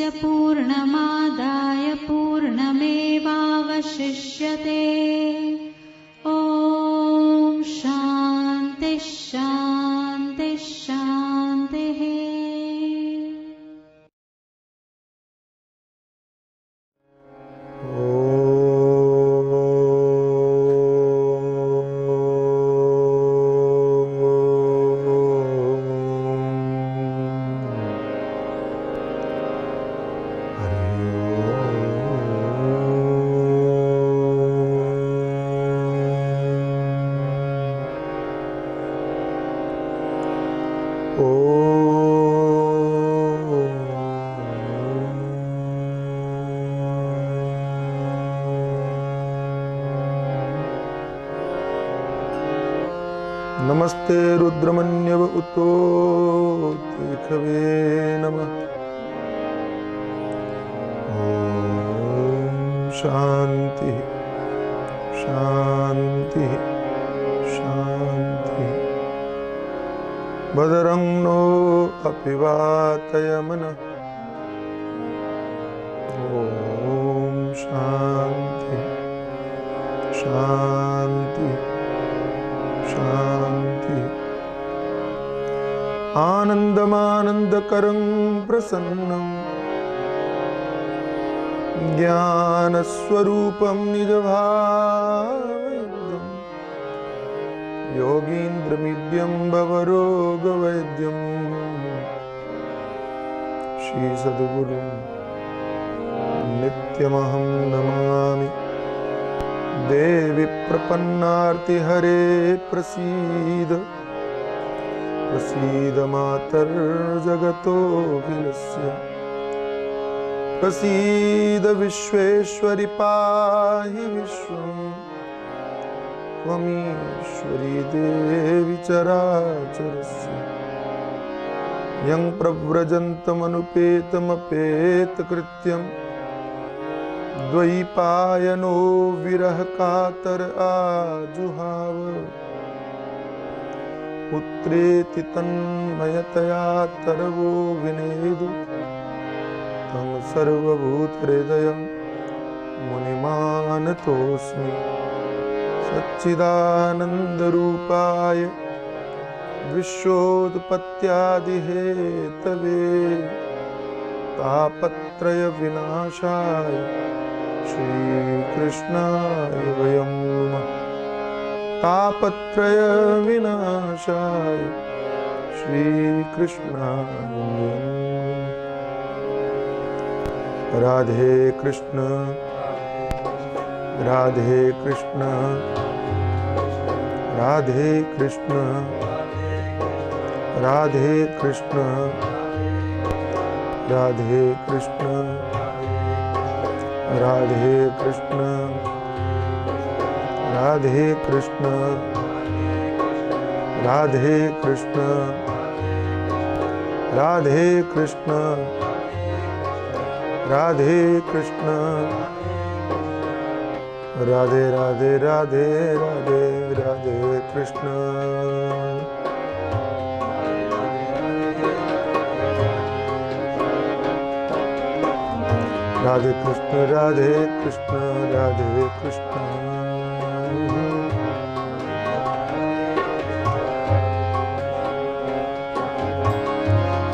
पूर्णस्य पूर्णमादाय पूर्णमेवावशिष्यते। ॐ शान्ति शान्ति शान्तिः। नमस्ते रुद्रमन्यव उतोत्थिखवे नमः। ॐ शान्ति शान्ति शान्ति। भद्रं नो अपि वातयमनः। ॐ शान्ति शान्ति शान्ति। आनन्दमानन्दकरं प्रसन्नं ज्ञानस्वरूपं निजभावैद्यं योगीन्द्रमिद्यं भवरोगवैद्यं श्रीसद्गुरुं नित्यमहं नमामि। देवी प्रपन्नार्ति हरे प्रसीद प्रसीद मातर्जगतोऽखिलस्य। प्रसीद विश्वेश्वरि पाहि विश्वं। त्वमीश्वरी देवी चराचरस्य। यं प्रव्रजन्तमनुपेतमपेतकृत्यं द्वैपायनो विरह कातर आजुहाव। पुत्रेति तन्मयतया तरवो विनेदु तं सर्वभूतहृदयं मुनिमानतोऽस्मि। सच्चिदानन्दरूपाय विश्वोत्पत्त्यादिहेतवे तापत्रय विनाशाय श्रीकृष्णाय वयं नमः। तापत्रय विनाशाय श्रीकृष्णाय वयं नमः। राधे कृष्ण राधे कृष्ण राधे कृष्ण राधे कृष्ण राधे कृष्ण राधे कृष्ण राधे कृष्ण राधे कृष्ण राधे कृष्ण राधे कृष्ण राधे राधे राधे राधे राधे कृष्ण। राधे कृष्ण राधे कृष्ण राधे कृष्ण।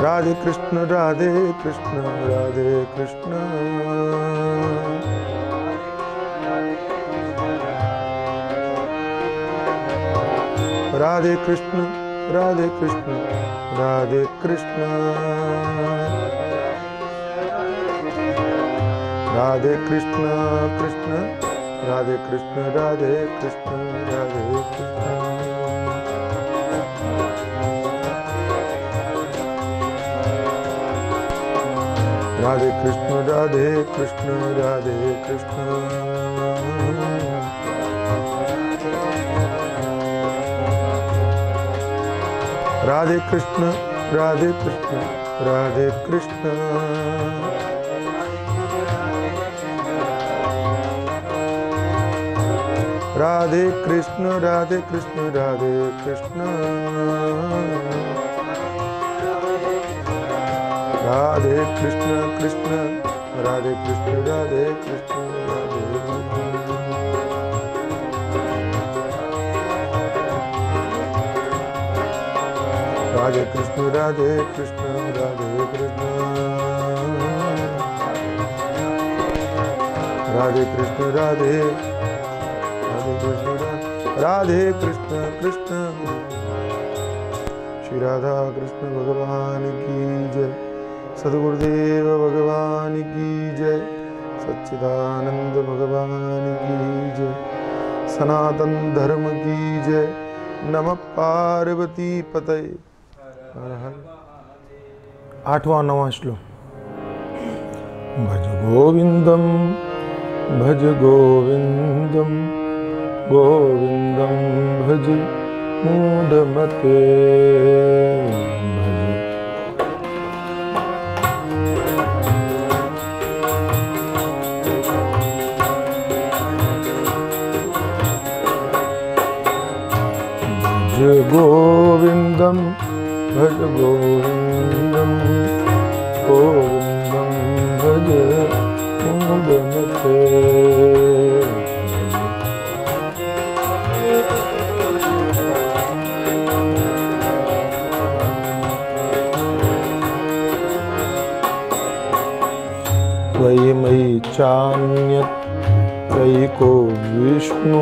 राधे कृष्ण राधे कृष्ण राधे कृष्ण। राधे कृष्ण राधे कृष्ण राधे कृष्ण। राधे कृष्ण कृष्ण राधे कृष्ण राधे कृष्ण राधे कृष्ण। राधे कृष्ण राधे कृष्ण राधे कृष्ण। राधे कृष्ण राधे कृष्ण राधे कृष्ण। राधे कृष्ण राधे कृष्ण राधे कृष्ण। राधे कृष्ण कृष्ण राधे कृष्ण राधे कृष्ण राधे राधे कृष्ण राधे कृष्ण राधे कृष्ण राधे कृष्ण राधे राधे कृष्ण राधे कृष्ण कृष्ण श्री राधा कृष्ण भगवान की जय सद्गुरुदेव भगवान की जय सच्चिदानंद भगवान की जय सनातन धर्म की जय नमः पार्वती पतये हर हर। 8वां 9वां श्लोक। भज गोविंदम भज गोविंदम गोविंदम भज मूढ़मते भज गोविंदम भज गोविंदम गोविंदम भज मूढ़मते त्वयि मयि चान्यत् त्रयिको विष्णु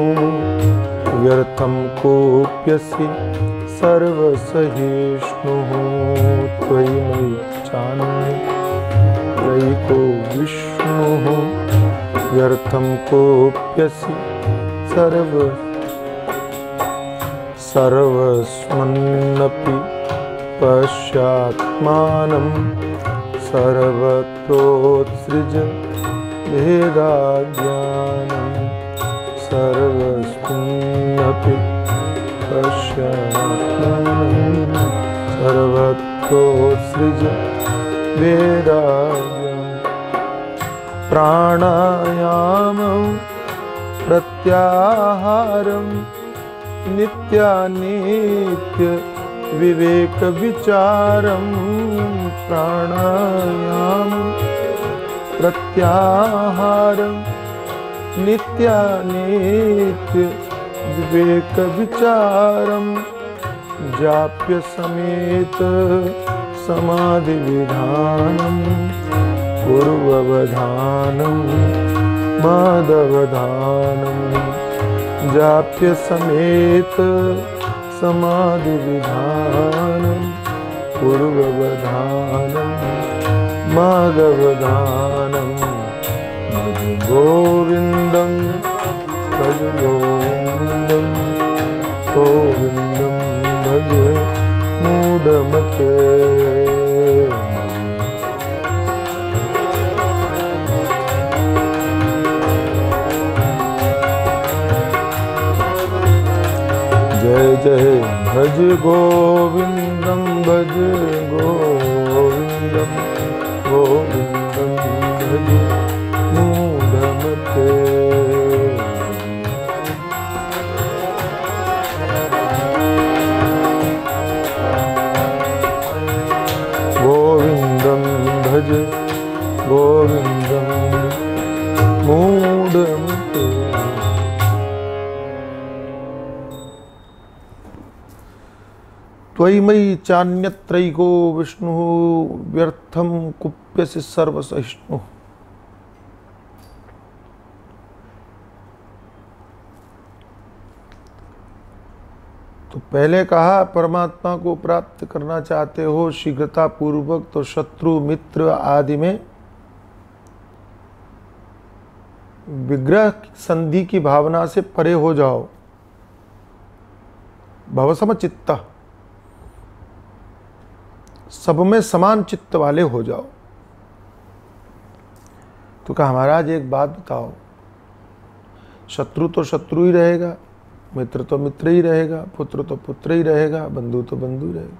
व्यर्थं कोप्यसि सर्वसहिष्णुः त्वयि मयि चान्यत् त्रयिको विष्णुः व्यर्थं कोप्यसि सर्वस्मन्नपि पश्यात्मानं सर्वत्रोत्सृज भेदाज्ञानं सर्वस्मिन्नपि पश्यात्मानं सर्वत्रोत्सृज भेदाज्ञानं प्राणायामं प्रत्याहारं नित्यानित्य विवेक विचारं प्राणायाम प्रत्याहारं नित्यानित्य विवेक विचारं जाप्य समेत समाधि विधानं पूर्ववधानं माधवधानं जाप्य समेत समाधि विधानं पूर्ववधानं माधवधानं भज गोविंदं भज गोविंदं गोविंदं भज मूढ़मते जय जय भज गोविंदम भज गोविंदम गोविंदम भज मूढ़मते गोविंदम भज गोविंदम मूढ़मते। त्वयि मयि चान्यत्रैको विष्णु व्यर्थम कुप्यसि सर्वसहिष्णु। तो पहले कहा परमात्मा को प्राप्त करना चाहते हो शीघ्रता पूर्वक तो शत्रु मित्र आदि में विग्रह संधि की भावना से परे हो जाओ। भवसम चित्त, सब में समान चित्त वाले हो जाओ। तो कहा महाराज एक बात बताओ, शत्रु तो शत्रु ही रहेगा, मित्र तो मित्र ही रहेगा, पुत्र तो पुत्र ही रहेगा, बंधु तो बंधु ही रहेगा,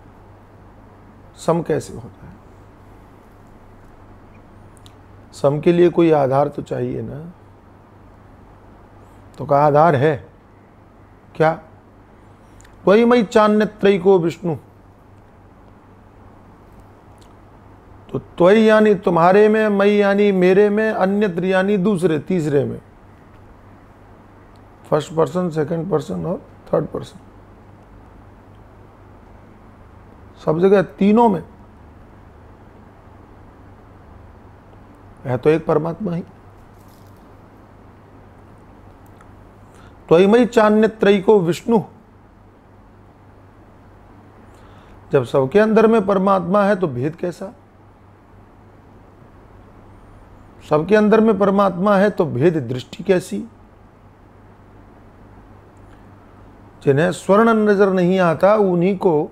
सम कैसे होता है? सम के लिए कोई आधार तो चाहिए ना। तो कहा आधार है क्या? त्वयि मयि चान्यत्रैको विष्णु। तो तो त्वयि यानी तुम्हारे में, मई यानी मेरे में, अन्यत्र यानी दूसरे तीसरे में, फर्स्ट पर्सन, सेकंड पर्सन और थर्ड पर्सन, सब जगह तीनों में है तो एक परमात्मा ही। त्वयिमयि चान्य त्रयी को विष्णु। जब सबके अंदर में परमात्मा है तो भेद कैसा? सबके अंदर में परमात्मा है तो भेद दृष्टि कैसी? जिन्हें स्वर्ण नजर नहीं आता उन्हीं को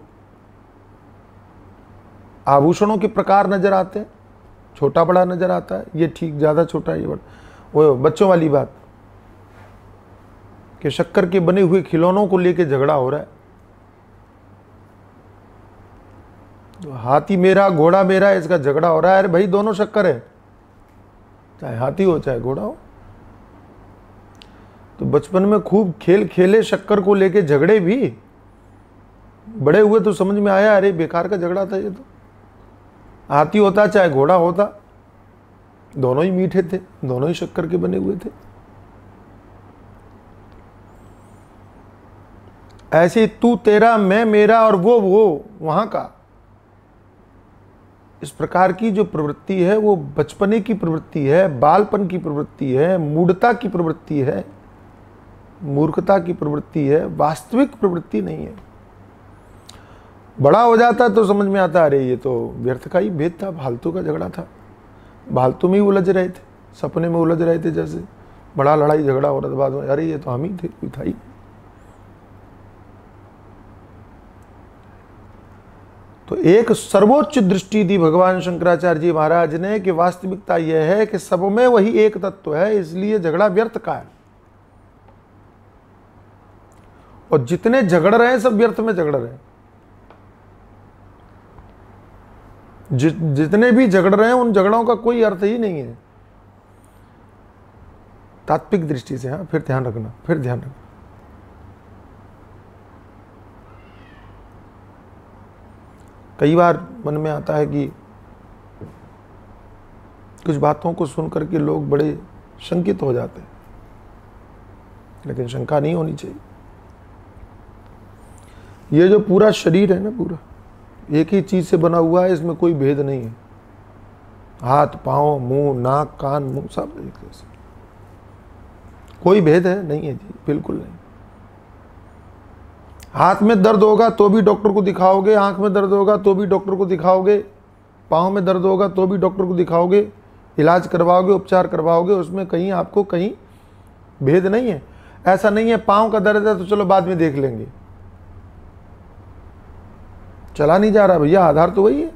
आभूषणों के प्रकार नजर आते हैं, छोटा बड़ा नजर आता है, ये ठीक ज्यादा छोटा, ये बड़ा। वो बच्चों वाली बात कि शक्कर के बने हुए खिलौनों को लेके झगड़ा हो रहा है, तो हाथी मेरा घोड़ा मेरा, इसका झगड़ा हो रहा है। अरे भाई दोनों शक्कर है, चाहे हाथी हो चाहे घोड़ा हो। तो बचपन में खूब खेल खेले शक्कर को लेके झगड़े भी, बड़े हुए तो समझ में आया अरे बेकार का झगड़ा था ये, तो हाथी होता चाहे घोड़ा होता, दोनों ही मीठे थे, दोनों ही शक्कर के बने हुए थे। ऐसे तू तेरा, मैं मेरा और वो वहां का, इस प्रकार की जो प्रवृत्ति है वो बचपने की प्रवृत्ति है, बालपन की प्रवृत्ति है, मूढ़ता की प्रवृत्ति है, मूर्खता की प्रवृत्ति है, वास्तविक प्रवृत्ति नहीं है। बड़ा हो जाता तो समझ में आता अरे ये तो व्यर्थ का ही भेद था, फालतू का झगड़ा था, फालतू में ही उलझ रहे थे, सपने में उलझ रहे थे, जैसे बड़ा लड़ाई झगड़ा हो रहा था, बाद में अरे ये तो हम ही थे, कोई था ही। तो एक सर्वोच्च दृष्टि दी भगवान शंकराचार्य जी महाराज ने कि वास्तविकता यह है कि सब में वही एक तत्व है, इसलिए झगड़ा व्यर्थ का है। और जितने झगड़ रहे हैं सब व्यर्थ में झगड़ रहे हैं। जितने भी झगड़ रहे हैं उन झगड़ों का कोई अर्थ ही नहीं है तात्विक दृष्टि से। हाँ, फिर ध्यान रखना, फिर ध्यान रखना। कई बार मन में आता है कि कुछ बातों को सुन करके लोग बड़े शंकित हो जाते हैं, लेकिन शंका नहीं होनी चाहिए। ये जो पूरा शरीर है ना, पूरा एक ही चीज से बना हुआ है, इसमें कोई भेद नहीं है। हाथ पांव मुंह नाक कान मुंह सब एक जैसे, कोई भेद है नहीं है जी, बिल्कुल नहीं। हाथ में दर्द होगा तो भी डॉक्टर को दिखाओगे, आंख में दर्द होगा तो भी डॉक्टर को दिखाओगे, पांव में दर्द होगा तो भी डॉक्टर को दिखाओगे, इलाज करवाओगे, उपचार करवाओगे, उसमें कहीं आपको कहीं भेद नहीं है। ऐसा नहीं है पांव का दर्द है तो चलो बाद में देख लेंगे, चला नहीं जा रहा भैया, आधार तो वही है।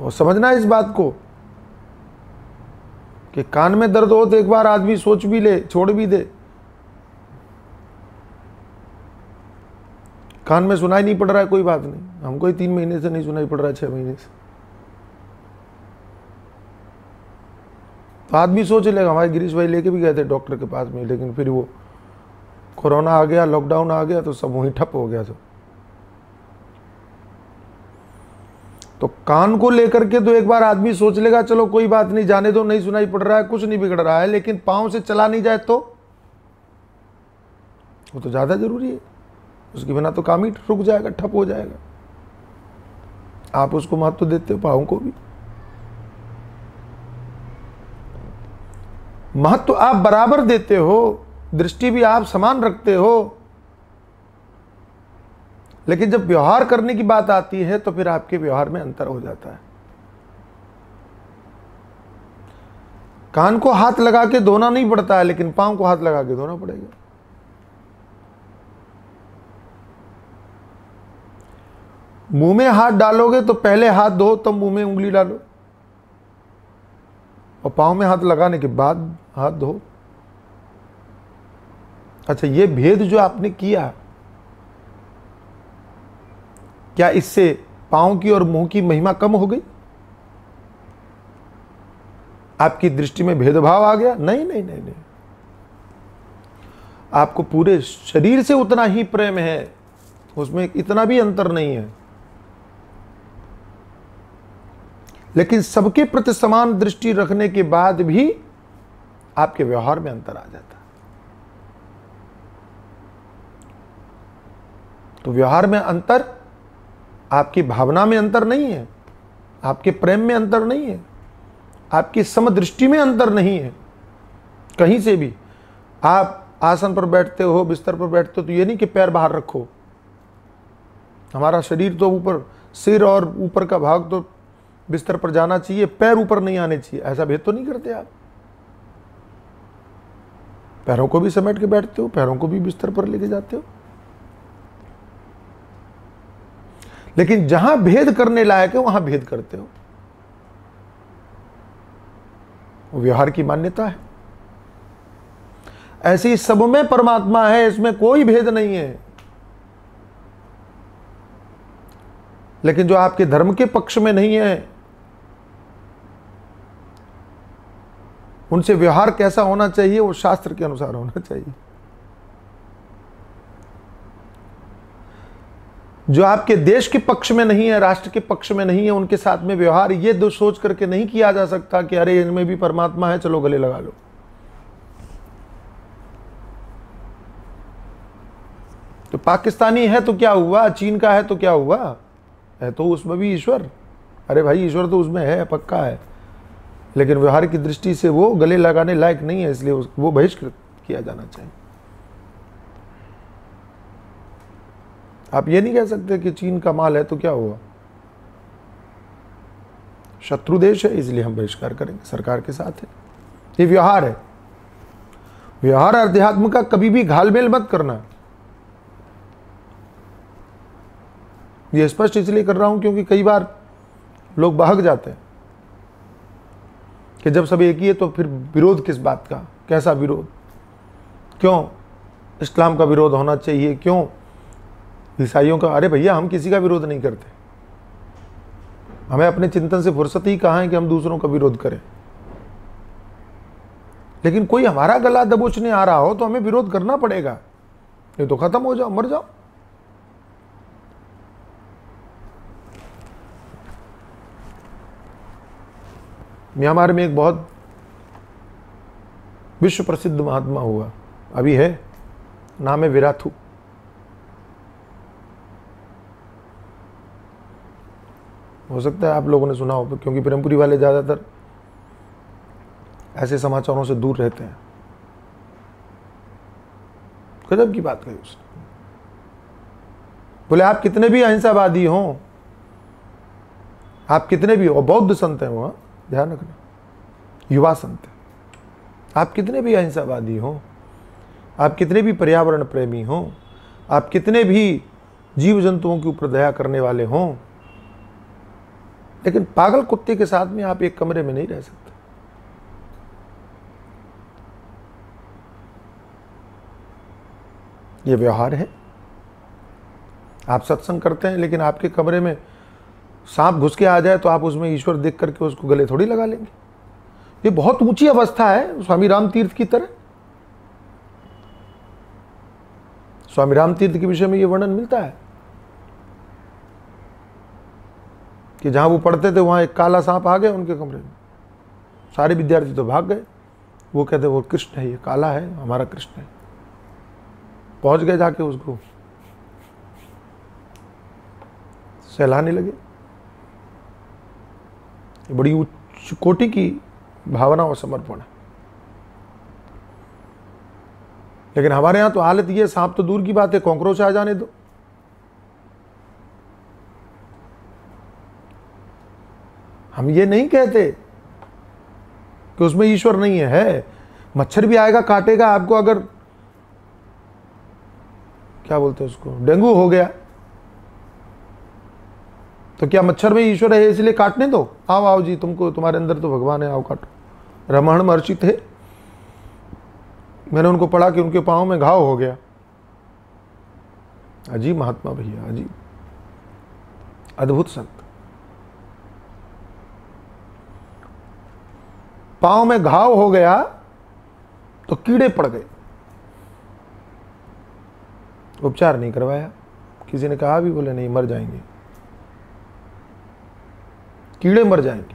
और समझना इस बात को कि कान में दर्द हो तो एक बार आदमी सोच भी ले, छोड़ भी दे। कान में सुनाई नहीं पड़ रहा है, कोई बात नहीं, हमको ही 3 महीने से नहीं सुनाई पड़ रहा है, 6 महीने से, तो आदमी सोच लेगा। हमारे गिरीश भाई लेके भी गए थे डॉक्टर के पास में, लेकिन फिर वो कोरोना आ गया, लॉकडाउन आ गया, तो सब वहीं ठप हो गया सब। तो कान को लेकर के तो एक बार आदमी सोच लेगा चलो कोई बात नहीं, जाने दो, नहीं सुनाई पड़ रहा है, कुछ नहीं बिगड़ रहा है, लेकिन पांव से चला नहीं जाए तो वो तो ज्यादा जरूरी है, उसके बिना तो काम ही रुक जाएगा, ठप हो जाएगा। आप उसको महत्व देते हो, पांव को भी महत्व आप बराबर देते हो, दृष्टि भी आप समान रखते हो, लेकिन जब व्यवहार करने की बात आती है तो फिर आपके व्यवहार में अंतर हो जाता है। कान को हाथ लगा के धोना नहीं पड़ता है, लेकिन पांव को हाथ लगा के धोना पड़ेगा। मुंह में हाथ डालोगे तो पहले हाथ धो तब मुंह में उंगली डालो, और पांव में हाथ लगाने के बाद हाथ धो। अच्छा, ये भेद जो आपने किया, क्या इससे पांव की और मुंह की महिमा कम हो गई? आपकी दृष्टि में भेदभाव आ गया? नहीं नहीं नहीं नहीं, आपको पूरे शरीर से उतना ही प्रेम है उसमें इतना भी अंतर नहीं है, लेकिन सबके प्रति समान दृष्टि रखने के बाद भी आपके व्यवहार में अंतर आ जाता है। तो व्यवहार में अंतर, आपकी भावना में अंतर नहीं है, आपके प्रेम में अंतर नहीं है, आपकी समदृष्टि में अंतर नहीं है। कहीं से भी आप आसन पर बैठते हो, बिस्तर पर बैठते हो, तो ये नहीं कि पैर बाहर रखो। हमारा शरीर तो ऊपर, सिर और ऊपर का भाग तो बिस्तर पर जाना चाहिए, पैर ऊपर नहीं आने चाहिए, ऐसा भेद तो नहीं करते आप। पैरों को भी समेट के बैठते हो, पैरों को भी बिस्तर पर लेके जाते हो। लेकिन जहां भेद करने लायक है वहां भेद करते हो। वो व्यवहार की मान्यता है। ऐसी सब में परमात्मा है, इसमें कोई भेद नहीं है। लेकिन जो आपके धर्म के पक्ष में नहीं है, उनसे व्यवहार कैसा होना चाहिए वो शास्त्र के अनुसार होना चाहिए। जो आपके देश के पक्ष में नहीं है, राष्ट्र के पक्ष में नहीं है, उनके साथ में व्यवहार ये दो सोच करके नहीं किया जा सकता कि अरे इनमें भी परमात्मा है, चलो गले लगा लो। तो पाकिस्तानी है तो क्या हुआ, चीन का है तो क्या हुआ, है तो उसमें भी ईश्वर। अरे भाई ईश्वर तो उसमें है, पक्का है, लेकिन व्यवहार की दृष्टि से वो गले लगाने लायक नहीं है, इसलिए वो बहिष्कृत किया जाना चाहिए। आप ये नहीं कह सकते कि चीन का माल है तो क्या हुआ, शत्रु देश है इसलिए हम बहिष्कार करेंगे, सरकार के साथ है। ये व्यवहार है। व्यवहार अध्यात्म का कभी भी घालमेल मत करना। ये स्पष्ट इसलिए कर रहा हूं क्योंकि कई बार लोग बहक जाते हैं कि जब सब एक ही है तो फिर विरोध किस बात का, कैसा विरोध, क्यों इस्लाम का विरोध होना चाहिए, क्यों ईसाइयों का। अरे भैया हम किसी का विरोध नहीं करते, हमें अपने चिंतन से फुर्सत ही कहाँ है कि हम दूसरों का विरोध करें। लेकिन कोई हमारा गला दबोचने आ रहा हो तो हमें विरोध करना पड़ेगा, ये तो खत्म हो जाओ, मर जाओ। म्यांमार में एक बहुत विश्व प्रसिद्ध महात्मा हुआ, अभी है, नाम है विराथू। हो सकता है आप लोगों ने सुना हो, क्योंकि प्रेमपुरी वाले ज्यादातर ऐसे समाचारों से दूर रहते हैं। गजब की बात कही उसने। बोले आप कितने भी अहिंसावादी हों, आप कितने भी, और बौद्ध संत हैं वो, ध्यान रखना, युवा संत हैं, आप कितने भी अहिंसावादी हों, आप कितने भी पर्यावरण प्रेमी हों, आप कितने भी जीव जंतुओं के ऊपर दया करने वाले हों, लेकिन पागल कुत्ते के साथ में आप एक कमरे में नहीं रह सकते। ये व्यवहार है। आप सत्संग करते हैं लेकिन आपके कमरे में सांप घुस के आ जाए तो आप उसमें ईश्वर देख करके उसको गले थोड़ी लगा लेंगे। ये बहुत ऊंची अवस्था है, स्वामी राम तीर्थ की तरह। स्वामी राम तीर्थ के विषय में यह वर्णन मिलता है कि जहां वो पढ़ते थे वहां एक काला सांप आ गया उनके कमरे में, सारे विद्यार्थी तो भाग गए। वो कहते वो कृष्ण है, ये काला है, हमारा कृष्ण है। पहुंच गए, जाके उसको सहलाने लगे। ये बड़ी उच्च कोटि की भावना और समर्पण है। लेकिन हमारे यहां तो हालत ये, सांप तो दूर की बात है, कॉकरोच आ जाने दो। हम ये नहीं कहते कि उसमें ईश्वर नहीं है। मच्छर भी आएगा, काटेगा आपको। अगर क्या बोलते हैं उसको, डेंगू हो गया तो क्या मच्छर में ईश्वर है इसलिए काटने दो? आओ आओ जी, तुमको, तुम्हारे अंदर तो भगवान है, आओ काटो। रामायण महर्षि थे, मैंने उनको पढ़ा कि उनके पांव में घाव हो गया। अजीब महात्मा भैया, अजीब अद्भुत संत। पांव में घाव हो गया तो कीड़े पड़ गए, उपचार नहीं करवाया, किसी ने कहा भी, बोले नहीं मर जाएंगे, कीड़े मर जाएंगे।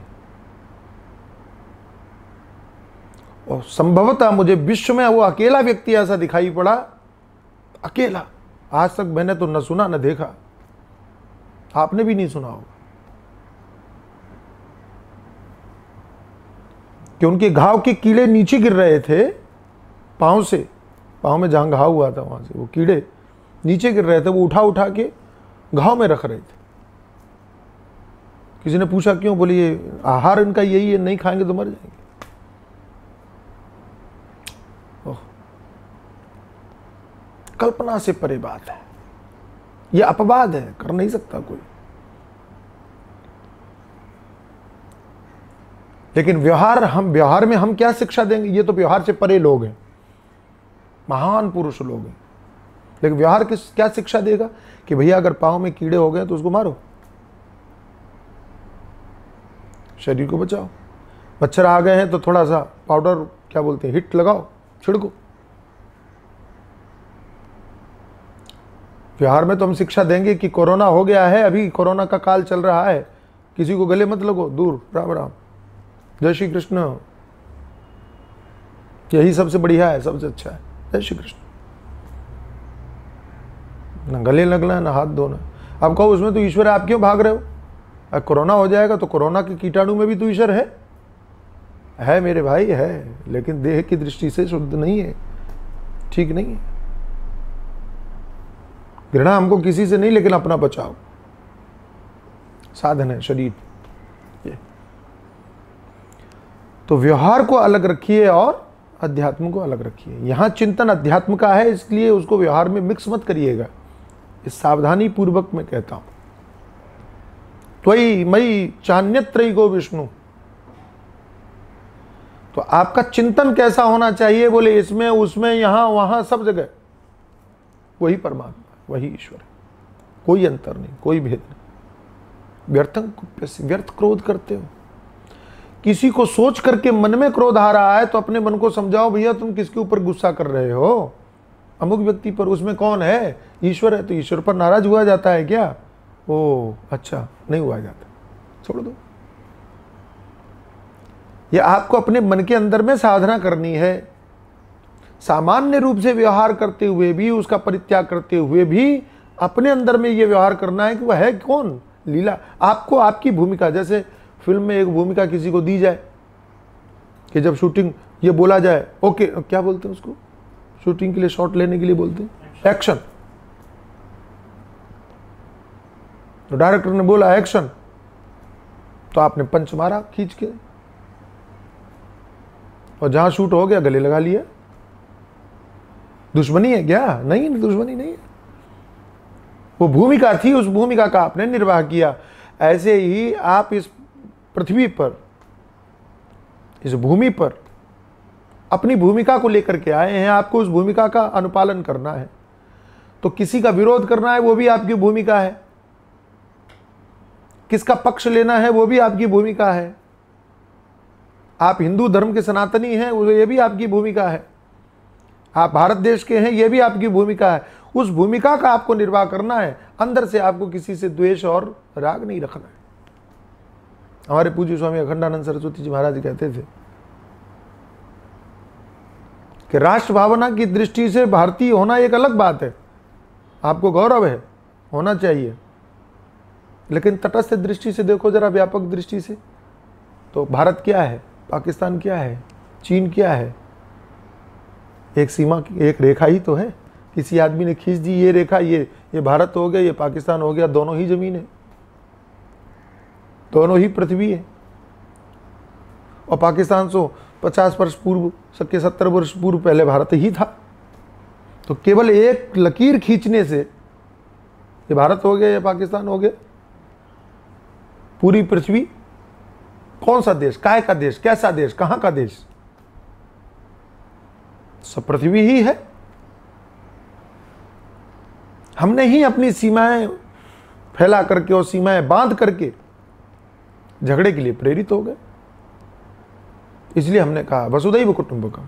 और संभवतः मुझे विश्व में वो अकेला व्यक्ति ऐसा दिखाई पड़ा, अकेला। आज तक मैंने तो न सुना न देखा, आपने भी नहीं सुना होगा, कि उनके घाव के कीड़े नीचे गिर रहे थे पांव से, पांव में जहां घाव हुआ था वहां से वो कीड़े नीचे गिर रहे थे, वो उठा उठा के घाव में रख रहे थे। किसी ने पूछा क्यों, बोले ये आहार इनका यही है, नहीं खाएंगे तो मर जाएंगे। कल्पना से परे बात है, यह अपवाद है, कर नहीं सकता कोई। लेकिन व्यवहार में हम क्या शिक्षा देंगे? ये तो व्यवहार से परे लोग हैं, महान पुरुष लोग हैं। लेकिन व्यवहार क्या शिक्षा देगा कि भैया अगर पांव में कीड़े हो गए तो उसको मारो, शरीर को बचाओ। मच्छर आ गए हैं तो थोड़ा सा पाउडर, क्या बोलते हैं, हिट लगाओ, छिड़को। व्यवहार में तो हम शिक्षा देंगे कि कोरोना हो गया है, अभी कोरोना का काल चल रहा है, किसी को गले मत लगो, दूर, राम राम, जय श्री कृष्ण, यही सबसे बढ़िया है, सबसे अच्छा है, जय श्री कृष्ण। ना गले लगना ना हाथ धोना। अब कहो उसमें तो ईश्वर है, आप क्यों भाग रहे हो? अगर कोरोना हो जाएगा तो कोरोना के कीटाणु में भी तो ईश्वर है मेरे भाई, है, लेकिन देह की दृष्टि से शुद्ध नहीं है, ठीक नहीं है। घृणा हमको किसी से नहीं, लेकिन अपना बचाओ साधन है शरीर। ये तो व्यवहार को अलग रखिए और अध्यात्म को अलग रखिए। यहां चिंतन अध्यात्म का है, इसलिए उसको व्यवहार में मिक्स मत करिएगा, इस सावधानी पूर्वक मैं कहता हूं। त्वयि मयि चान्यत्रैको विष्णु, तो आपका चिंतन कैसा होना चाहिए? बोले इसमें उसमें यहां वहां सब जगह वही परमात्मा, वही ईश्वर है, कोई अंतर नहीं, कोई भेद नहीं। व्यर्थ क्रोध करते हो, किसी को सोच करके मन में क्रोध आ रहा है तो अपने मन को समझाओ, भैया तुम किसके ऊपर गुस्सा कर रहे हो? अमुक व्यक्ति पर, उसमें कौन है? ईश्वर है। तो ईश्वर पर नाराज हुआ जाता है क्या? ओ अच्छा, नहीं हुआ जाता, छोड़ दो। ये आपको अपने मन के अंदर में साधना करनी है। सामान्य रूप से व्यवहार करते हुए भी, उसका परित्याग करते हुए भी अपने अंदर में ये व्यवहार करना है कि वह है कौन? लीला। आपको आपकी भूमिका, जैसे फिल्म में एक भूमिका किसी को दी जाए कि जब शूटिंग ये बोला जाए, ओके, क्या बोलते हैं उसको, शूटिंग के लिए शॉट लेने के लिए बोलते हैं एक्शन। तो डायरेक्टर ने बोला एक्शन, तो आपने पंच मारा खींच के, और जहां शूट हो गया गले लगा लिया। दुश्मनी है क्या? नहीं, दुश्मनी नहीं है, वो भूमिका थी, उस भूमिका का आपने निर्वाह किया। ऐसे ही आप इस पृथ्वी पर, इस भूमि पर अपनी भूमिका को लेकर के आए हैं, आपको उस भूमिका का अनुपालन करना है। तो किसी का विरोध करना है, वो भी आपकी भूमिका है, किसका पक्ष लेना है, वो भी आपकी भूमिका है। आप हिंदू धर्म के सनातनी हैं, ये भी आपकी भूमिका है। आप भारत देश के हैं, ये भी आपकी भूमिका है। उस भूमिका का आपको निर्वाह करना है। अंदर से आपको किसी से द्वेष और राग नहीं रखना है। हमारे पूज्य स्वामी अखंडानंद सरस्वती जी महाराज कहते थे कि राष्ट्र भावना की दृष्टि से भारतीय होना एक अलग बात है, आपको गौरव है, होना चाहिए, लेकिन तटस्थ दृष्टि से देखो जरा, व्यापक दृष्टि से, तो भारत क्या है, पाकिस्तान क्या है, चीन क्या है? एक सीमा, एक रेखा ही तो है। किसी आदमी ने खींच दी ये रेखा, ये भारत हो गया, ये पाकिस्तान हो गया, दोनों ही जमीन है, दोनों ही पृथ्वी है। और पाकिस्तान से 50 वर्ष पूर्व, 70 वर्ष पूर्व पहले भारत ही था। तो केवल एक लकीर खींचने से ये भारत हो गया, ये पाकिस्तान हो गया। पूरी पृथ्वी कौन सा देश, काय का देश, कैसा देश, कहां का देश? सब पृथ्वी ही है। हमने ही अपनी सीमाएं फैला करके और सीमाएं बांध करके झगड़े के लिए प्रेरित हो गए। इसलिए हमने कहा वसुधैव कुटुंबकम,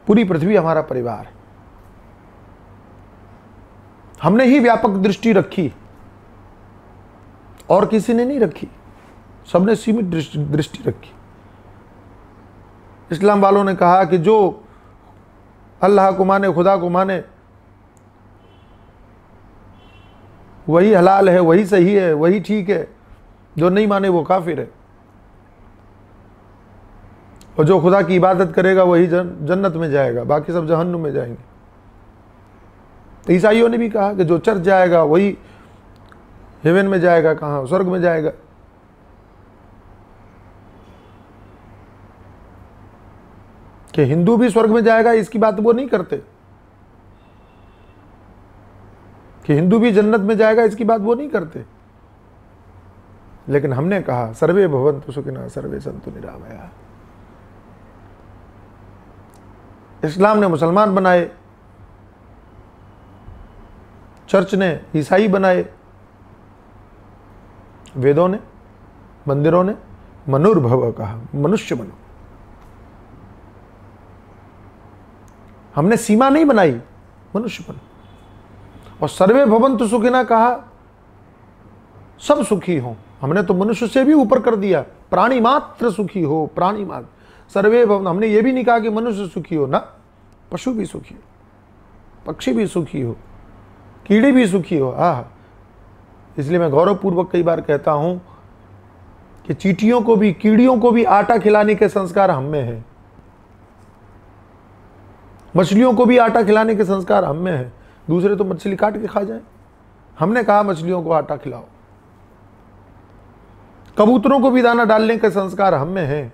पूरी पृथ्वी हमारा परिवार है। हमने ही व्यापक दृष्टि रखी और किसी ने नहीं रखी, सबने सीमित दृष्टि रखी। इस्लाम वालों ने कहा कि जो अल्लाह को माने, खुदा को माने, वही हलाल है, वही सही है, वही ठीक है, जो नहीं माने वो काफिर है, और जो खुदा की इबादत करेगा वही जन्नत में जाएगा, बाकी सब जहन्नुम में जाएंगे। तो ईसाइयों ने भी कहा कि जो चर्च जाएगा वही हेवन में जाएगा, कहाँ, स्वर्ग में जाएगा। कि हिंदू भी स्वर्ग में जाएगा इसकी बात वो नहीं करते, कि हिंदू भी जन्नत में जाएगा इसकी बात वो नहीं करते। लेकिन हमने कहा सर्वे भवन्तु सुखिनः सर्वे सन्तु निरामयाः। इस्लाम ने मुसलमान बनाए, चर्च ने ईसाई बनाए, वेदों ने, मंदिरों ने मनुर्भव कहा, मनुष्य बनो। हमने सीमा नहीं बनाई, मनुष्य बनो। और सर्वे भवन्तु सुखिनः कहा, सब सुखी हो। हमने तो मनुष्य से भी ऊपर कर दिया, प्राणी मात्र सुखी हो, प्राणी मात्र। सर्वे भवन, हमने ये भी नहीं कहा कि मनुष्य सुखी हो ना, पशु भी सुखी हो, पक्षी भी सुखी हो, कीड़े भी सुखी हो। इसलिए मैं गौरवपूर्वक कई बार कहता हूं कि चींटियों को भी, कीड़ियों को भी आटा खिलाने के संस्कार हम में है, मछलियों को भी आटा खिलाने के संस्कार हम में है। दूसरे तो मछली काट के खा जाए, हमने कहा मछलियों को आटा खिलाओ। कबूतरों को भी दाना डालने के संस्कार हम में है।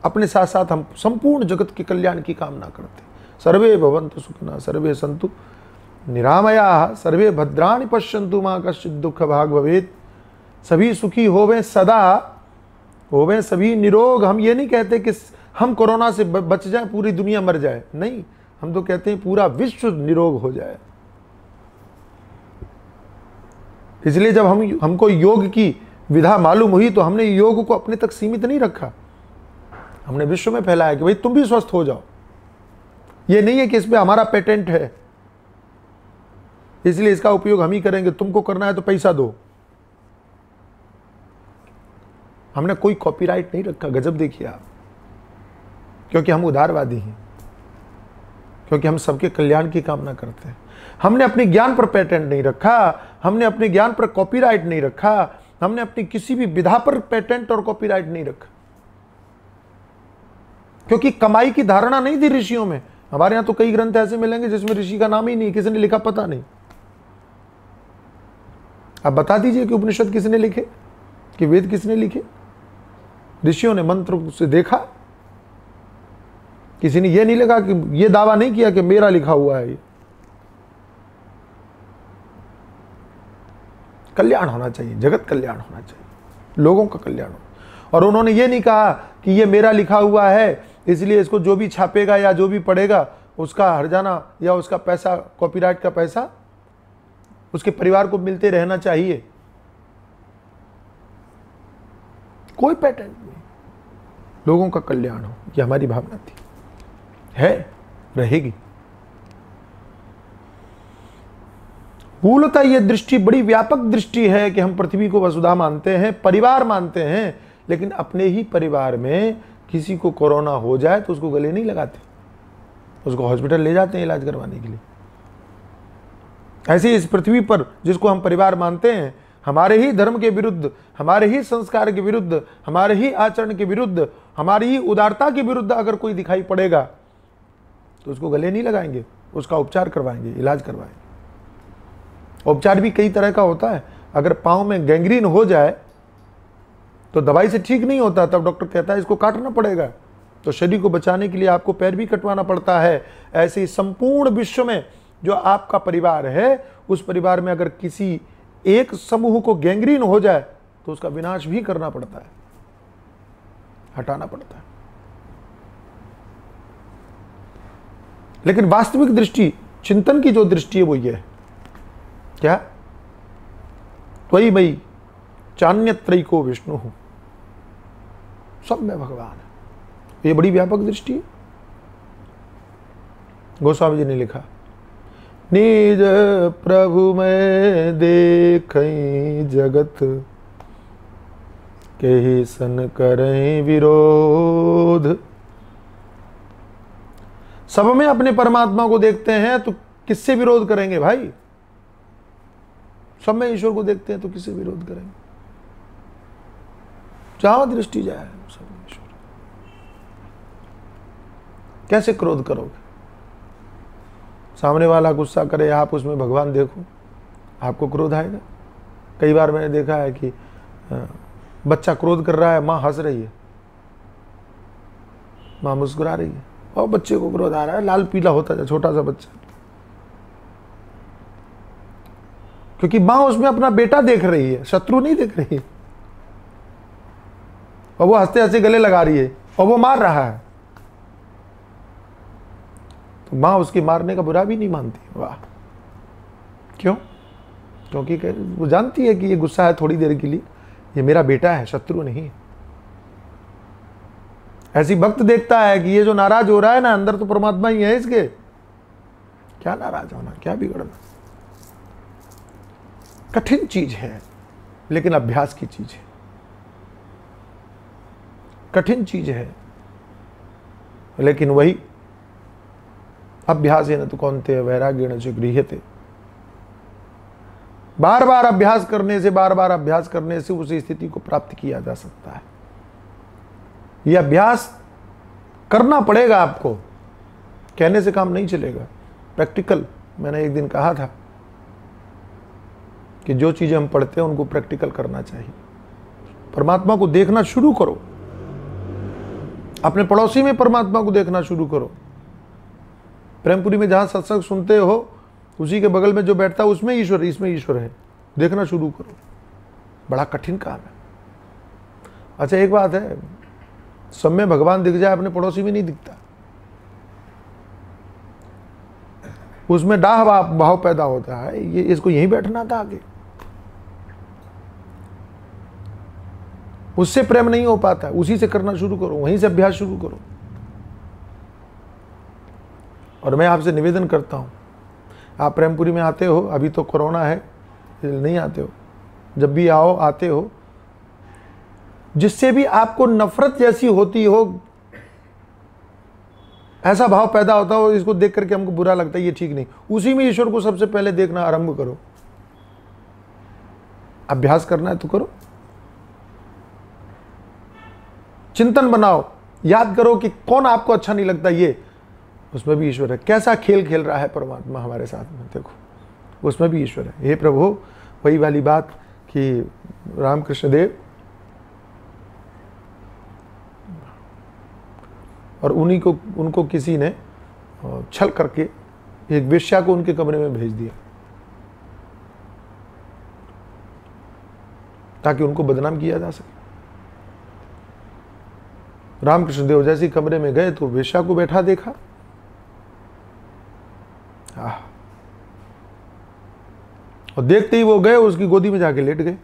अपने साथ साथ हम संपूर्ण जगत के कल्याण की कामना करते। सर्वे भवन्तु सुखिनः सर्वे सन्तु निरामयाः सर्वे भद्राणि पश्यन्तु मा कश्चित् दुःख भाग् भवेत्। सभी सुखी होवें, सदा होवें, सभी निरोग। हम ये नहीं कहते कि हम कोरोना से बच जाए, पूरी दुनिया मर जाए, नहीं, हम तो कहते हैं पूरा विश्व निरोग हो जाए। इसलिए जब हमको योग की विधा मालूम हुई तो हमने योग को अपने तक सीमित नहीं रखा, हमने विश्व में फैलाया कि भाई तुम भी स्वस्थ हो जाओ। ये नहीं है कि इसमें हमारा पेटेंट है, इसलिए इसका उपयोग हम ही करेंगे, तुमको करना है तो पैसा दो। हमने कोई कॉपीराइट नहीं रखा। गजब देखिए आप, क्योंकि हम उदारवादी हैं, क्योंकि हम सबके कल्याण की कामना करते हैं। हमने अपने ज्ञान पर पेटेंट नहीं रखा, हमने अपने ज्ञान पर कॉपीराइट नहीं रखा, हमने अपनी किसी भी विधा पर पेटेंट और कॉपीराइट नहीं रखा, क्योंकि कमाई की धारणा नहीं थी ऋषियों में। हमारे यहां तो कई ग्रंथ ऐसे मिलेंगे जिसमें ऋषि का नाम ही नहीं, किसी ने लिखा पता नहीं। आप बता दीजिए कि उपनिषद किसने लिखे, कि वेद किसने लिखे? ऋषियों ने मंत्र से देखा, किसी ने यह नहीं लगा कि यह दावा नहीं किया कि मेरा लिखा हुआ है। कल्याण होना चाहिए, जगत कल्याण होना चाहिए, लोगों का कल्याण हो। और उन्होंने ये नहीं कहा कि ये मेरा लिखा हुआ है इसलिए इसको जो भी छापेगा या जो भी पढ़ेगा उसका हर्जाना या उसका पैसा, कॉपीराइट का पैसा उसके परिवार को मिलते रहना चाहिए। कोई पैटर्न नहीं, लोगों का कल्याण हो, ये हमारी भावना थी, है, रहेगी। मूलतः यह दृष्टि बड़ी व्यापक दृष्टि है कि हम पृथ्वी को वसुधा मानते हैं, परिवार मानते हैं, लेकिन अपने ही परिवार में किसी को कोरोना हो जाए तो उसको गले नहीं लगाते, उसको हॉस्पिटल ले जाते हैं इलाज करवाने के लिए। ऐसे इस पृथ्वी पर जिसको हम परिवार मानते हैं, हमारे ही धर्म के विरुद्ध, हमारे ही संस्कार के विरुद्ध, हमारे ही आचरण के विरुद्ध, हमारी ही उदारता के विरुद्ध अगर कोई दिखाई पड़ेगा तो उसको गले नहीं लगाएंगे, उसका उपचार करवाएंगे, इलाज करवाएंगे। उपचार भी कई तरह का होता है। अगर पांव में गैंग्रीन हो जाए तो दवाई से ठीक नहीं होता, तब डॉक्टर कहता है इसको काटना पड़ेगा। तो शरीर को बचाने के लिए आपको पैर भी कटवाना पड़ता है। ऐसे ही संपूर्ण विश्व में जो आपका परिवार है, उस परिवार में अगर किसी एक समूह को गैंग्रीन हो जाए तो उसका विनाश भी करना पड़ता है, हटाना पड़ता है। लेकिन वास्तविक दृष्टि, चिंतन की जो दृष्टि है वो ये है, क्या? त्वयि मयि चान्यत्रैको विष्णु, सब में भगवान है। ये बड़ी व्यापक दृष्टि है। गोस्वामी जी ने लिखा निज प्रभु मैं देखई जगत, केहि सन करें विरोध। सब में अपने परमात्मा को देखते हैं तो किससे विरोध करेंगे भाई? सब में ईश्वर को देखते हैं तो किससे विरोध करेंगे? जहां दृष्टि जाए सब में ईश्वर। कैसे क्रोध करोगे? सामने वाला गुस्सा करे, आप उसमें भगवान देखो, आपको क्रोध आएगा। कई बार मैंने देखा है कि बच्चा क्रोध कर रहा है, माँ हंस रही है, माँ मुस्कुरा रही है, और बच्चे को क्रोध आ रहा है, लाल पीला होता है छोटा सा बच्चा, क्योंकि माँ उसमें अपना बेटा देख रही है, शत्रु नहीं देख रही है। और वो हंसते हंसते गले लगा रही है और वो मार रहा है, तो माँ उसकी मारने का बुरा भी नहीं मानती। वाह! क्यों? क्योंकि वो जानती है कि ये गुस्सा है थोड़ी देर के लिए, ये मेरा बेटा है, शत्रु नहीं। ऐसी भक्त देखता है कि ये जो नाराज हो रहा है ना, अंदर तो परमात्मा ही है इसके, क्या नाराज होना, क्या बिगड़ना। कठिन चीज है लेकिन अभ्यास की चीज है, कठिन चीज है लेकिन वही अभ्यास है न तो कौनते वैराग्य न च गृह्यते। बार बार अभ्यास करने से, बार बार अभ्यास करने से उस स्थिति को प्राप्त किया जा सकता है। यह अभ्यास करना पड़ेगा आपको, कहने से काम नहीं चलेगा। प्रैक्टिकल, मैंने एक दिन कहा था कि जो चीजें हम पढ़ते हैं उनको प्रैक्टिकल करना चाहिए। परमात्मा को देखना शुरू करो, अपने पड़ोसी में परमात्मा को देखना शुरू करो। प्रेमपुरी में जहां सत्संग सुनते हो उसी के बगल में जो बैठता है उसमें ईश्वर, इसमें ईश्वर है, देखना शुरू करो। बड़ा कठिन काम है। अच्छा एक बात है, सब में भगवान दिख जाए, अपने पड़ोसी में नहीं दिखता, उसमें डाह भाव पैदा होता है। ये इसको यहीं बैठना था आगे, उससे प्रेम नहीं हो पाता, उसी से करना शुरू करो, वहीं से अभ्यास शुरू करो। और मैं आपसे निवेदन करता हूं, आप प्रेमपुरी में आते हो, अभी तो कोरोना है नहीं आते हो, जब भी आओ, आते हो, जिससे भी आपको नफरत जैसी होती हो, ऐसा भाव पैदा होता हो, इसको देख करके हमको बुरा लगता है, ये ठीक नहीं, उसी में ईश्वर को सबसे पहले देखना आरंभ करो। अभ्यास करना है तो करो, चिंतन बनाओ, याद करो कि कौन आपको अच्छा नहीं लगता, ये उसमें भी ईश्वर है। कैसा खेल खेल रहा है परमात्मा हमारे साथ में, देखो उसमें भी ईश्वर है। हे प्रभु, वही वाली बात कि रामकृष्ण देव और उनको किसी ने छल करके एक वेश्या को उनके कमरे में भेज दिया ताकि उनको बदनाम किया जा सके। रामकृष्ण देव जैसे कमरे में गए तो वेश्या को बैठा देखा, और देखते ही वो गए, उसकी गोदी में जाके लेट गए,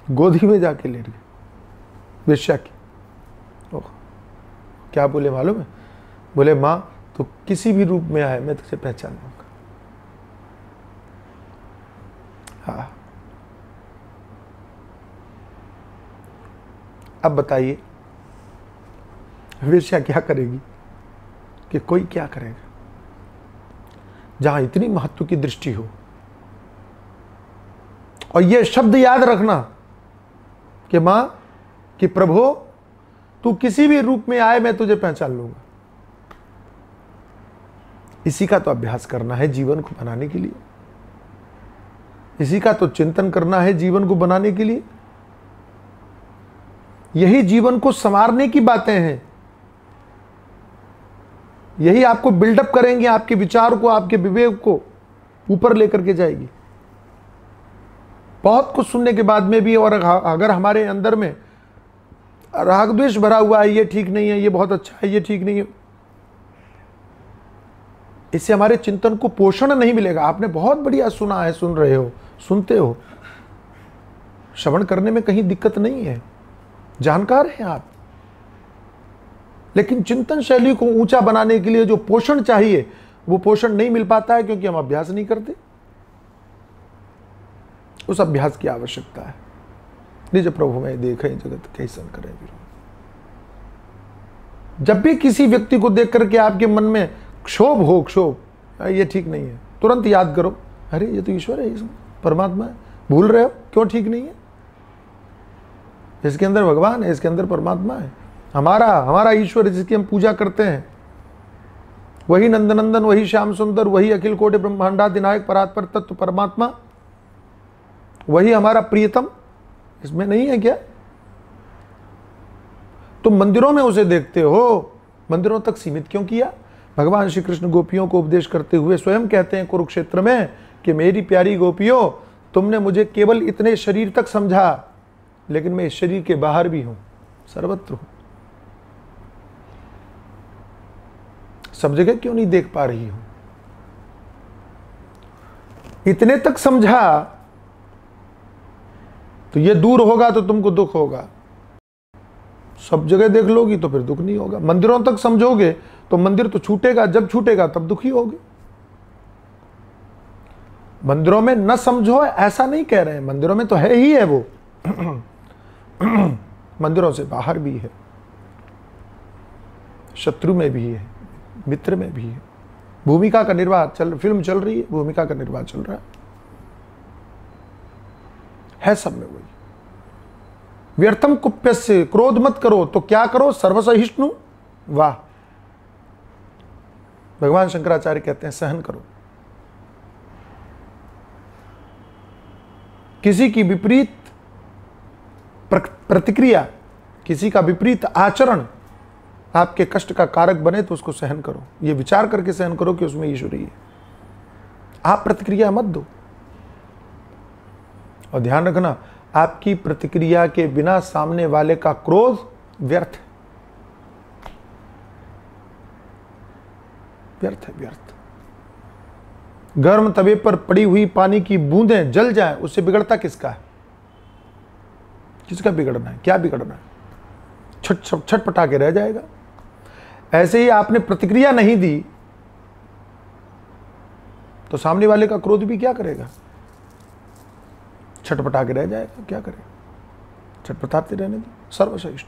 गोदी में जाके लेट गए वेश्या की। क्या बोले मालूम है? बोले, मां तो किसी भी रूप में आए मैं तुझे पहचान लूंगा। हाँ, अब बताइए वेश्या क्या करेगी कि कोई क्या करेगा? जहां इतनी महत्व की दृष्टि हो। और यह शब्द याद रखना कि मां, कि प्रभु तू किसी भी रूप में आए मैं तुझे पहचान लूंगा। इसी का तो अभ्यास करना है जीवन को बनाने के लिए, इसी का तो चिंतन करना है जीवन को बनाने के लिए। यही जीवन को संवारने की बातें हैं, यही आपको बिल्डअप करेंगे, आपके विचार को, आपके विवेक को ऊपर लेकर के जाएगी। बहुत कुछ सुनने के बाद में भी, और अगर हमारे अंदर में राग द्वेष भरा हुआ है, ये ठीक नहीं है, ये बहुत अच्छा है, ये ठीक नहीं है, इससे हमारे चिंतन को पोषण नहीं मिलेगा। आपने बहुत बढ़िया सुना है, सुन रहे हो, सुनते हो, श्रवण करने में कहीं दिक्कत नहीं है, जानकार हैं आप, लेकिन चिंतन शैली को ऊंचा बनाने के लिए जो पोषण चाहिए वो पोषण नहीं मिल पाता है क्योंकि हम अभ्यास नहीं करते। उस अभ्यास की आवश्यकता है। निज प्रभु में देखे जगत कैसन करे विरोध। जब भी किसी व्यक्ति को देख करके आपके मन में क्षोभ हो, क्षोभ ये ठीक नहीं है, तुरंत याद करो, अरे ये तो ईश्वर है, इसमें परमात्मा है, भूल रहे हो, क्यों ठीक नहीं है? इसके अंदर भगवान है, इसके अंदर परमात्मा है, हमारा ईश्वर जिसकी हम पूजा करते हैं, वही नंदनंदन, वही श्याम सुंदर, वही अखिल कोटि ब्रह्मांडाधिनायक परात्पर तत्व परमात्मा, वही हमारा प्रियतम, इसमें नहीं है क्या? तुम मंदिरों में उसे देखते हो, मंदिरों तक सीमित क्यों किया? भगवान श्री कृष्ण गोपियों को उपदेश करते हुए स्वयं कहते हैं कुरुक्षेत्र में कि मेरी प्यारी गोपियों, तुमने मुझे केवल इतने शरीर तक समझा, लेकिन मैं इस शरीर के बाहर भी हूं, सर्वत्र हूं। सब जगह क्यों नहीं देख पा रही हूं? इतने तक समझा तो ये दूर होगा तो तुमको दुख होगा, सब जगह देख लोगी तो फिर दुख नहीं होगा। मंदिरों तक समझोगे तो मंदिर तो छूटेगा, जब छूटेगा तब दुखी होगे। मंदिरों में न समझो ऐसा नहीं कह रहे हैं, मंदिरों में तो है ही है वो मंदिरों से बाहर भी है, शत्रु में भी है, मित्र में भी है। भूमिका का निर्वाह फिल्म चल रही है, भूमिका का निर्वाह चल रहा है सब में वही। व्यर्थम कुप्यस्य, क्रोध मत करो तो क्या करो? सर्वसहिष्णु। वाह, भगवान शंकराचार्य कहते हैं सहन करो। किसी की विपरीत प्रतिक्रिया, किसी का विपरीत आचरण आपके कष्ट का कारक बने तो उसको सहन करो। ये विचार करके सहन करो कि उसमें ईश्वरी है। आप प्रतिक्रिया मत दो। और ध्यान रखना, आपकी प्रतिक्रिया के बिना सामने वाले का क्रोध व्यर्थ है, व्यर्थ है, व्यर्थ। गर्म तवे पर पड़ी हुई पानी की बूंदें जल जाएं, उससे बिगड़ता किसका है? किसका बिगड़ना है? क्या बिगड़ना है? छटपटा के रह जाएगा। ऐसे ही आपने प्रतिक्रिया नहीं दी तो सामने वाले का क्रोध भी क्या करेगा? छटपटा के रह जाएगा। क्या करेगा? छटपटाते रहने दो। सर्वश्रेष्ठ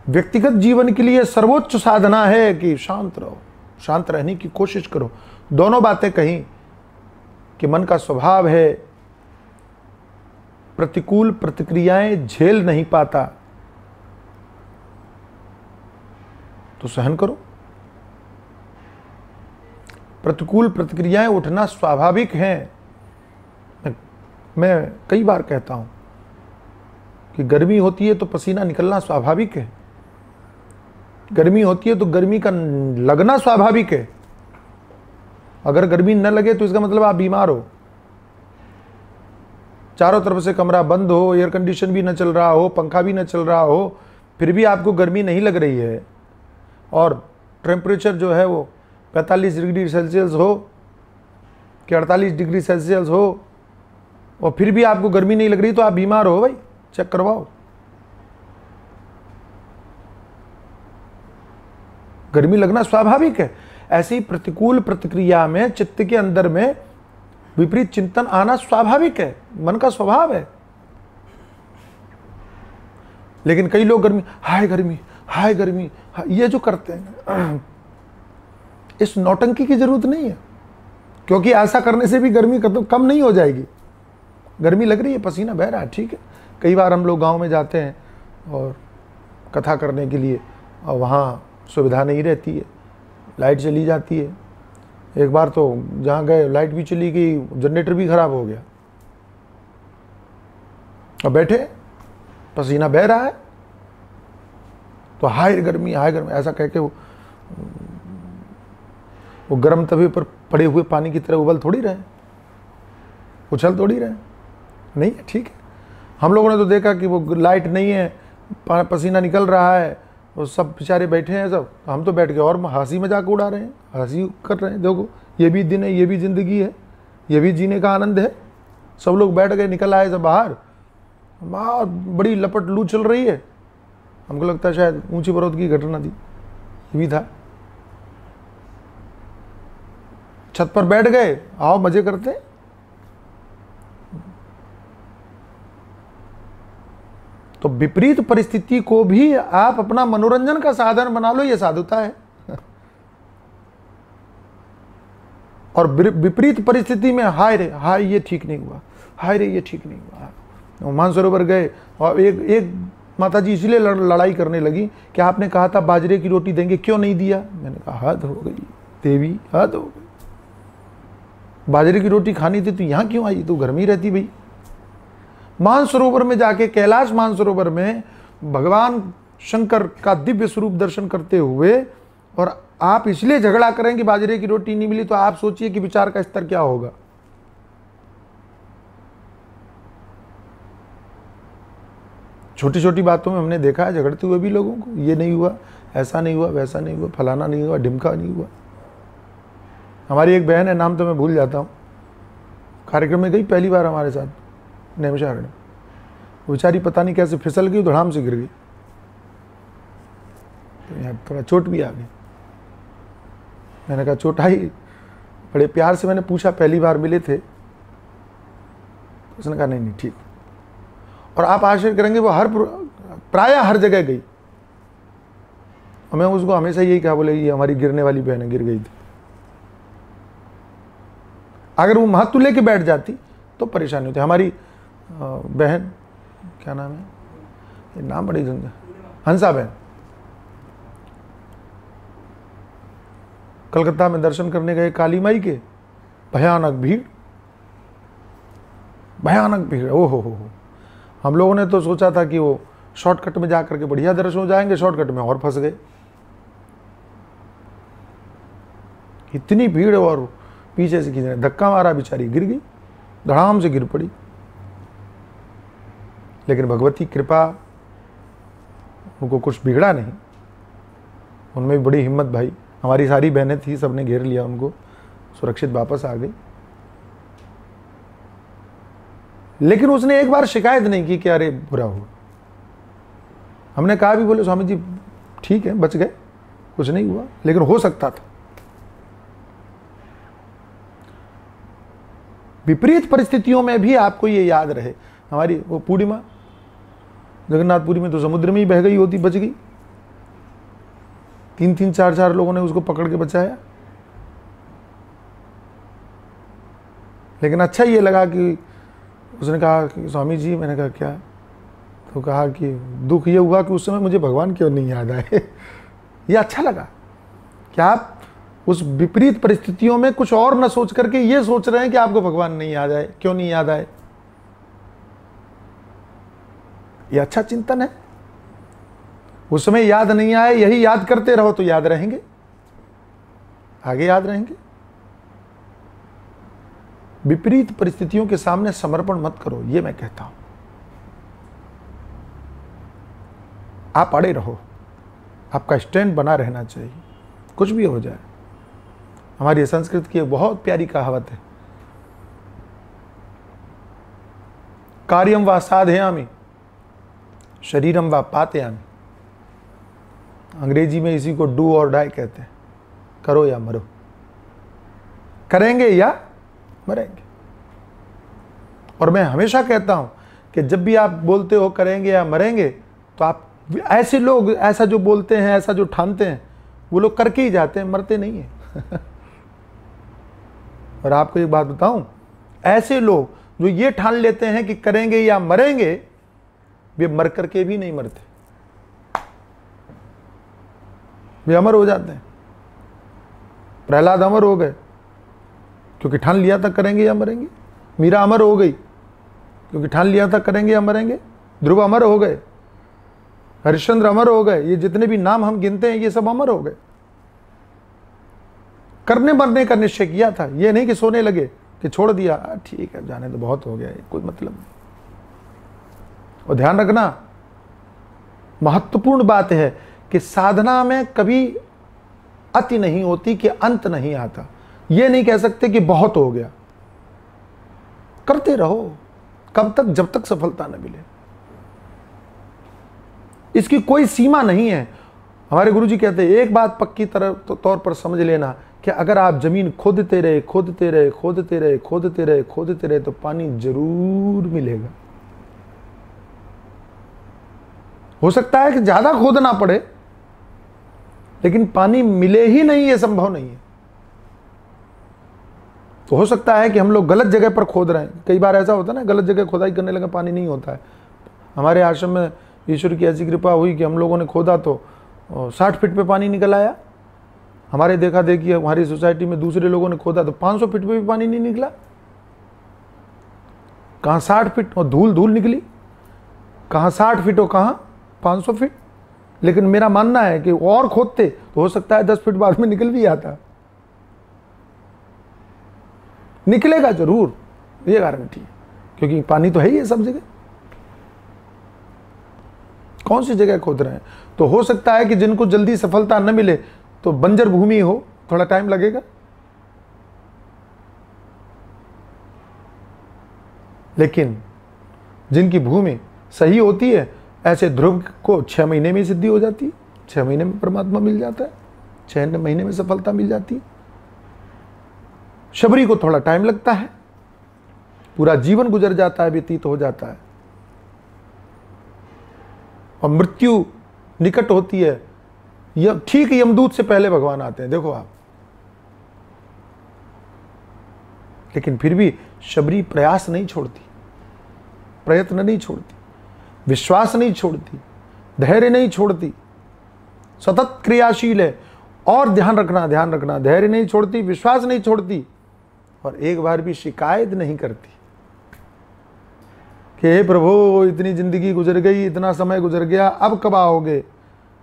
व्यक्तिगत जीवन के लिए सर्वोच्च साधना है कि शांत रहो, शांत रहने की कोशिश करो। दोनों बातें कहीं कि मन का स्वभाव है प्रतिकूल प्रतिक्रियाएं झेल नहीं पाता, तो सहन करो। प्रतिकूल प्रतिक्रियाएं उठना स्वाभाविक हैं। मैं कई बार कहता हूं कि गर्मी होती है तो पसीना निकलना स्वाभाविक है, गर्मी होती है तो गर्मी का लगना स्वाभाविक है। अगर गर्मी न लगे तो इसका मतलब आप बीमार हो। चारों तरफ से कमरा बंद हो, एयर कंडीशन भी न चल रहा हो, पंखा भी न चल रहा हो, फिर भी आपको गर्मी नहीं लग रही है और टेम्परेचर जो है वो 45 डिग्री सेल्सियस हो कि 48 डिग्री सेल्सियस हो और फिर भी आपको गर्मी नहीं लग रही, तो आप बीमार हो भाई, चेक करवाओ। गर्मी लगना स्वाभाविक है। ऐसी प्रतिकूल प्रतिक्रिया में चित्त के अंदर में विपरीत चिंतन आना स्वाभाविक है, मन का स्वभाव है। लेकिन कई लोग गर्मी, हाय गर्मी, हाय गर्मी, ये जो करते हैं, इस नौटंकी की जरूरत नहीं है, क्योंकि ऐसा करने से भी गर्मी कम नहीं हो जाएगी। गर्मी लग रही है, पसीना बह रहा है, ठीक है। कई बार हम लोग गांव में जाते हैं और कथा करने के लिए, और वहाँ सुविधा नहीं रहती है, लाइट चली जाती है। एक बार तो जहाँ गए लाइट भी चली गई, जनरेटर भी खराब हो गया, और बैठे पसीना बह रहा है तो हाय गर्मी, हाय गर्मी ऐसा कह के वो गर्म तवे पर पड़े हुए पानी की तरह उबल थोड़ी रहे, उछल थोड़ी रहे, नहीं है, ठीक है। हम लोगों ने तो देखा कि वो लाइट नहीं है, पसीना निकल रहा है, वो सब बेचारे बैठे हैं सब, हम तो बैठ के और हंसी मजाक उड़ा रहे हैं, हंसी कर रहे हैं। देखो ये भी दिन है, ये भी जिंदगी है, ये भी जीने का आनंद है। सब लोग बैठ गए, निकल आए सब बाहर, वहाँ बड़ी लपट लू चल रही है। हमको लगता है शायद ऊंची पर्वत की घटना थी, ये भी था। छत पर बैठ गए, आओ मजे करते। तो विपरीत परिस्थिति को भी आप अपना मनोरंजन का साधन बना लो, यह साधुता है। और विपरीत परिस्थिति में हाय रे हाय ये ठीक नहीं हुआ, हाय रे ये ठीक नहीं हुआ। मानसरोवर गए और एक माता जी इसलिए लड़ाई करने लगी कि आपने कहा था बाजरे की रोटी देंगे, क्यों नहीं दिया। मैंने कहा हद हो गई देवी, हद हो गई। बाजरे की रोटी खानी थी तो यहाँ क्यों आई, तू घर में ही रहती भाई। मानसरोवर में जाके, कैलाश मानसरोवर में भगवान शंकर का दिव्य स्वरूप दर्शन करते हुए, और आप इसलिए झगड़ा करें कि बाजरे की रोटी नहीं मिली, तो आप सोचिए कि विचार का स्तर क्या होगा। छोटी छोटी बातों में हमने देखा है झगड़ते हुए भी लोगों को, ये नहीं हुआ, ऐसा नहीं हुआ, वैसा नहीं हुआ, फलाना नहीं हुआ, ढिमका नहीं हुआ। हमारी एक बहन है, नाम तो मैं भूल जाता हूँ, कार्यक्रम में गई पहली बार हमारे साथ नैमिषारण्य। वो बेचारी पता नहीं कैसे फिसल गई, धड़ाम से गिर गई, तो यहाँ थोड़ा चोट भी आ गई। मैंने कहा चोट आई, बड़े प्यार से मैंने पूछा, पहली बार मिले थे। उसने कहा नहीं नहीं ठीक। और आप आश्चर्य करेंगे, वो प्रायः हर जगह गई, और मैं उसको हमेशा यही कहा, बोले ये हमारी गिरने वाली बहन है, गिर गई थी। अगर वो महत्व लेके बैठ जाती तो परेशानी होती। हमारी बहन, क्या नाम है, ये नाम बड़ी हंसा बहन, कलकत्ता में दर्शन करने गए काली माई के, भयानक भीड़, भयानक भीड़। ओहो, हम लोगों ने तो सोचा था कि वो शॉर्टकट में जाकर के बढ़िया दर्शन हो जाएंगे, शॉर्टकट में और फंस गए। इतनी भीड़, और पीछे से किसी ने धक्का मारा, बेचारी गिर गई, धड़ाम से गिर पड़ी। लेकिन भगवती कृपा, उनको कुछ बिगड़ा नहीं, उनमें भी बड़ी हिम्मत भाई। हमारी सारी बहनें थी, सबने घेर लिया उनको, सुरक्षित वापस आ गई। लेकिन उसने एक बार शिकायत नहीं की कि अरे बुरा हुआ। हमने कहा भी, बोले स्वामी जी ठीक है, बच गए, कुछ नहीं हुआ, लेकिन हो सकता था। विपरीत परिस्थितियों में भी आपको ये याद रहे। हमारी वो पूर्णिमा जगन्नाथपुरी में तो समुद्र में ही बह गई होती, बच गई। 3-3, 4-4 लोगों ने उसको पकड़ के बचाया। लेकिन अच्छा ये लगा कि उसने कहा कि स्वामी जी, मैंने कहा क्या, तो कहा कि दुख ये हुआ कि उस समय मुझे भगवान क्यों नहीं याद आए। ये अच्छा लगा कि आप उस विपरीत परिस्थितियों में कुछ और न सोच करके ये सोच रहे हैं कि आपको भगवान नहीं याद आए, क्यों नहीं याद आए। ये अच्छा चिंतन है। उस समय याद नहीं आए, यही याद करते रहो तो याद रहेंगे, आगे याद रहेंगे। विपरीत परिस्थितियों के सामने समर्पण मत करो, ये मैं कहता हूं। आप अड़े रहो, आपका स्टैंड बना रहना चाहिए, कुछ भी हो जाए। हमारी संस्कृत की एक बहुत प्यारी कहावत है, कार्यम वा साधयामि शरीरम वा पातयामि। अंग्रेजी में इसी को डू और डाई कहते हैं, करो या मरो, करेंगे या मरेंगे। और मैं हमेशा कहता हूं कि जब भी आप बोलते हो करेंगे या मरेंगे, तो आप ऐसे लोग ऐसा जो बोलते हैं, ऐसा जो ठानते हैं, वो लोग करके ही जाते हैं, मरते नहीं है। और आपको एक बात बताऊं, ऐसे लोग जो ये ठान लेते हैं कि करेंगे या मरेंगे, वे मर करके भी नहीं मरते, वे अमर हो जाते हैं। प्रहलाद अमर हो गए क्योंकि ठान लिया था करेंगे या मरेंगे। मीरा अमर हो गई क्योंकि ठान लिया था करेंगे या मरेंगे। ध्रुव अमर हो गए, हरिश्चंद्र अमर हो गए। ये जितने भी नाम हम गिनते हैं, ये सब अमर हो गए। करने मरने का निश्चय किया था, ये नहीं कि सोने लगे कि छोड़ दिया, ठीक है जाने तो बहुत हो गया, कोई मतलब नहीं। और ध्यान रखना, महत्वपूर्ण बात है कि साधना में कभी अति नहीं होती, कि अंत नहीं आता। ये नहीं कह सकते कि बहुत हो गया, करते रहो। कब तक? जब तक सफलता न मिले। इसकी कोई सीमा नहीं है। हमारे गुरुजी कहते हैं, एक बात पक्की तरह तौर पर समझ लेना कि अगर आप जमीन खोदते रहे खोदते रहे खोदते रहे खोदते रहे खोदते रहे तो पानी जरूर मिलेगा। हो सकता है कि ज्यादा खोदना पड़े, लेकिन पानी मिले ही नहीं, ये संभव नहीं है। तो हो सकता है कि हम लोग गलत जगह पर खोद रहे हैं। कई बार ऐसा होता है ना, गलत जगह खुदाई करने लगे पानी नहीं होता है। हमारे आश्रम में ईश्वर की ऐसी कृपा हुई कि हम लोगों ने खोदा तो 60 फीट पे पानी निकल आया। हमारे देखा देखी हमारी सोसाइटी में दूसरे लोगों ने खोदा तो 500 फीट पे भी पानी नहीं निकला। कहाँ 60 फीट और धूल धूल निकली, कहाँ 60 फीट और कहाँ 500 फीट। लेकिन मेरा मानना है कि और खोदते तो हो सकता है 10 फीट बाद में निकल भी आता, निकलेगा जरूर, ये गारंटी है, क्योंकि पानी तो है ही है सब जगह। कौन सी जगह खोद रहे हैं? तो हो सकता है कि जिनको जल्दी सफलता न मिले तो बंजर भूमि हो, थोड़ा टाइम लगेगा। लेकिन जिनकी भूमि सही होती है, ऐसे ध्रुव को 6 महीने में सिद्धि हो जाती है, 6 महीने में परमात्मा मिल जाता है, 6 महीने में सफलता मिल जाती है। शबरी को थोड़ा टाइम लगता है, पूरा जीवन गुजर जाता है, व्यतीत हो जाता है, और मृत्यु निकट होती है। ठीक यमदूत से पहले भगवान आते हैं, देखो आप। लेकिन फिर भी शबरी प्रयास नहीं छोड़ती, प्रयत्न नहीं छोड़ती, विश्वास नहीं छोड़ती, धैर्य नहीं छोड़ती, सतत क्रियाशील है। और ध्यान रखना, धैर्य नहीं छोड़ती, विश्वास नहीं छोड़ती, और एक बार भी शिकायत नहीं करती कि हे प्रभु इतनी जिंदगी गुजर गई, इतना समय गुजर गया, अब कब आओगे?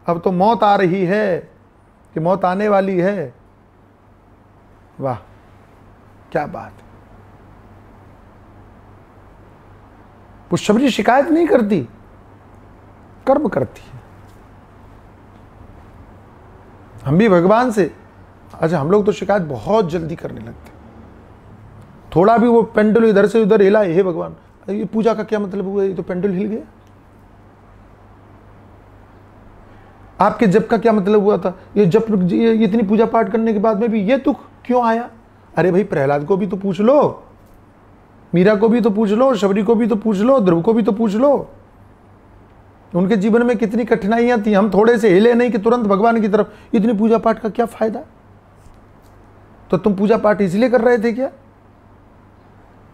अब तो मौत आ रही है कि मौत आने वाली है। वाह क्या बात! वो शबरी शिकायत नहीं करती, कर्म करती है। हम भी भगवान से, अच्छा हम लोग तो शिकायत बहुत जल्दी करने लगते, थोड़ा भी वो पेंडुल इधर से उधर हिला, हे भगवान ये पूजा का क्या मतलब हुआ, ये तो पेंडुल हिल गया। आपके जप का क्या मतलब हुआ था, ये जप ये इतनी पूजा पाठ करने के बाद में भी ये दुख क्यों आया? अरे भाई प्रहलाद को भी तो पूछ लो, मीरा को भी तो पूछ लो, शबरी को भी तो पूछ लो, ध्रुव को भी तो पूछ लो। उनके जीवन में कितनी कठिनाइयां थी, हम थोड़े से हिले नहीं कि तुरंत भगवान की तरफ। इतनी पूजा पाठ का क्या फायदा? तो तुम पूजा पाठ इसलिए कर रहे थे क्या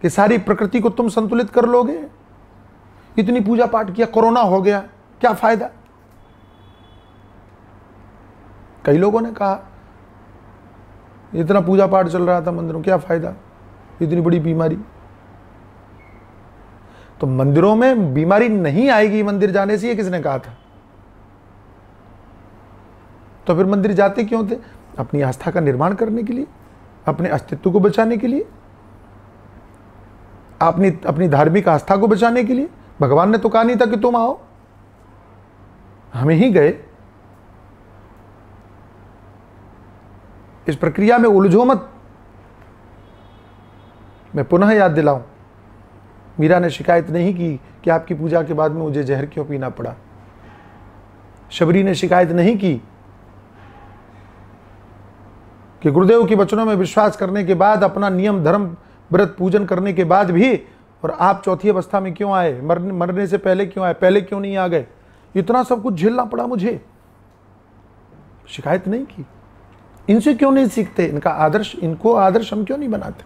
कि सारी प्रकृति को तुम संतुलित कर लोगे? इतनी पूजा पाठ किया, कोरोना हो गया, क्या फायदा? कई लोगों ने कहा इतना पूजा पाठ चल रहा था मंदिरों, क्या फायदा, इतनी बड़ी बीमारी। तो मंदिरों में बीमारी नहीं आएगी मंदिर जाने से, ये किसने कहा था? तो फिर मंदिर जाते क्यों थे? अपनी आस्था का निर्माण करने के लिए, अपने अस्तित्व को बचाने के लिए, अपनी धार्मिक आस्था को बचाने के लिए। भगवान ने तो कहा नहीं था कि तुम आओ, हमें ही गए। इस प्रक्रिया में उलझो मत। मैं पुनः याद दिलाऊं, मीरा ने शिकायत नहीं की कि आपकी पूजा के बाद में मुझे जहर क्यों पीना पड़ा। शबरी ने शिकायत नहीं की कि गुरुदेव के वचनों में विश्वास करने के बाद, अपना नियम धर्म व्रत पूजन करने के बाद भी, और आप चौथी अवस्था में क्यों आए, मरने से पहले क्यों आए, पहले क्यों नहीं आ गए, इतना सब कुछ झेलना पड़ा मुझे। शिकायत नहीं की। इनसे क्यों नहीं सीखते? इनका आदर्श, इनको आदर्श हम क्यों नहीं बनाते?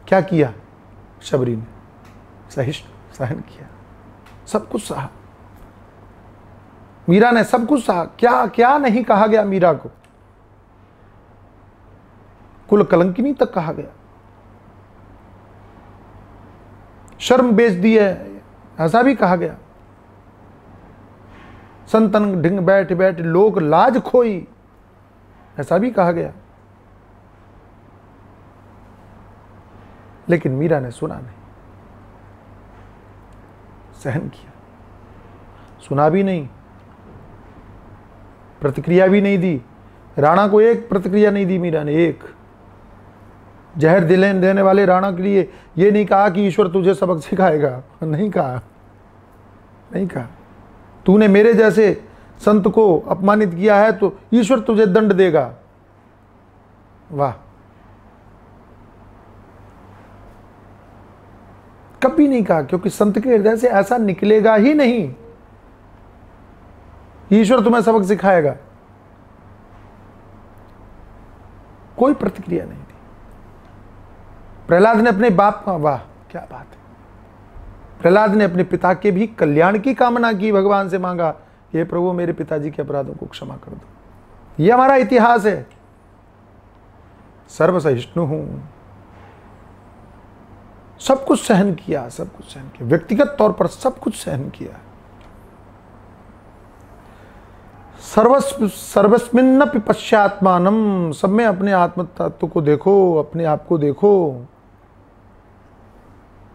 क्या किया शबरी ने? सहिष्णु, सहन किया, सब कुछ सहा। मीरा ने सब कुछ सहा। क्या क्या नहीं कहा गया मीरा को, कुल कलंकिनी तक कहा गया। शर्म बेच दी है, ऐसा भी कहा गया। संतन ढिंग बैठ बैठ लोक लाज खोई, ऐसा भी कहा गया। लेकिन मीरा ने सुना नहीं, सहन किया, सुना भी नहीं, प्रतिक्रिया भी नहीं दी। राणा को एक प्रतिक्रिया नहीं दी मीरा ने, एक। जहर देने वाले राणा के लिए ये नहीं कहा कि ईश्वर तुझे सबक सिखाएगा, नहीं कहा, नहीं कहा। तूने मेरे जैसे संत को अपमानित किया है तो ईश्वर तुझे दंड देगा। वाह, कभी नहीं कहा, क्योंकि संत के हृदय से ऐसा निकलेगा ही नहीं। ईश्वर तुम्हें सबक सिखाएगा। कोई प्रतिक्रिया नहीं दी। प्रहलाद ने अपने बाप का, वाह क्या बात है, प्रहलाद ने अपने पिता के भी कल्याण की कामना की, भगवान से मांगा, हे प्रभु मेरे पिताजी के अपराधों को क्षमा कर दो। यह हमारा इतिहास है। सर्वसहिष्णु हूं, सब कुछ सहन किया, सब कुछ सहन किया, व्यक्तिगत तौर पर सब कुछ सहन किया। सर्वस्मिन्नपि पश्चात्मानम, सब में अपने आत्म तत्व को देखो, अपने आप को देखो।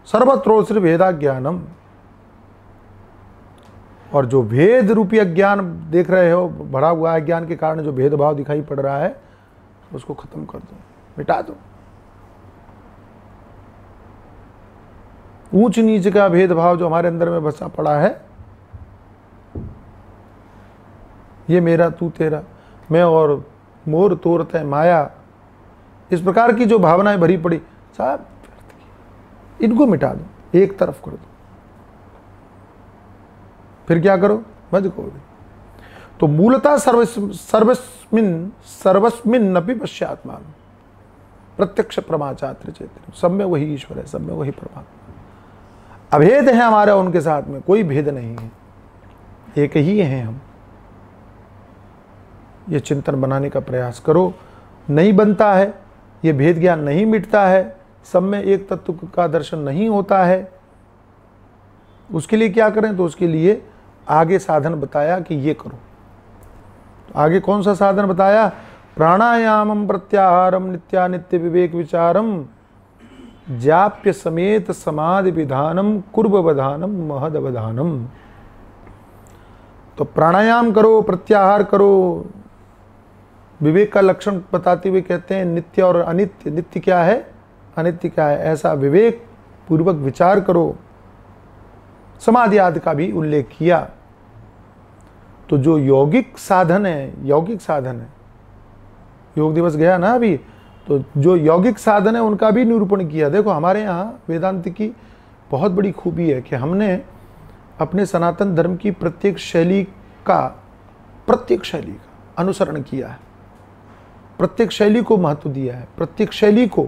सर्वत्रोश्री भेदा ज्ञानम, और जो भेद रूपी अज्ञान देख रहे हो, बढ़ा हुआ है ज्ञान के कारण जो भेदभाव दिखाई पड़ रहा है, उसको खत्म कर दो, मिटा दो। ऊंच नीच का भेदभाव जो हमारे अंदर में बसा पड़ा है, ये मेरा तू तेरा, मैं और मोर तोरते माया, इस प्रकार की जो भावनाएं भरी पड़ी, साहब इनको मिटा दो, एक तरफ कर दो। फिर क्या करो, मज को। तो मूलतः सर्वस्मिन अपि पश्चात्मान, प्रत्यक्ष प्रमाचात्र चैतन्य, सब में वही ईश्वर है, सब में वही परमात्मा। अभेद है हमारा उनके साथ में, कोई भेद नहीं है, एक ही हैं हम। ये चिंतन बनाने का प्रयास करो। नहीं बनता है, ये भेद ज्ञान नहीं मिटता है, सब में एक तत्व का दर्शन नहीं होता है। उसके लिए क्या करें, तो उसके लिए आगे साधन बताया कि ये करो। तो आगे कौन सा साधन बताया, प्राणायामम प्रत्याहारम नित्यानित्य विवेक विचारम जाप्य समेत समाधि विधानम कुर्बवधानम महदवधानम। तो प्राणायाम करो, प्रत्याहार करो। विवेक का लक्षण बताते हुए कहते हैं नित्य और अनित्य, नित्य क्या है, अनित्य क्या है, ऐसा विवेक पूर्वक विचार करो। समाधि आदि का भी उल्लेख किया। तो जो यौगिक साधन है, यौगिक साधन है, योग दिवस गया ना अभी, तो जो यौगिक साधन है उनका भी निरूपण किया। देखो हमारे यहाँ वेदांत की बहुत बड़ी खूबी है कि हमने अपने सनातन धर्म की प्रत्येक शैली का अनुसरण किया है, प्रत्येक शैली को महत्व दिया है, प्रत्येक शैली को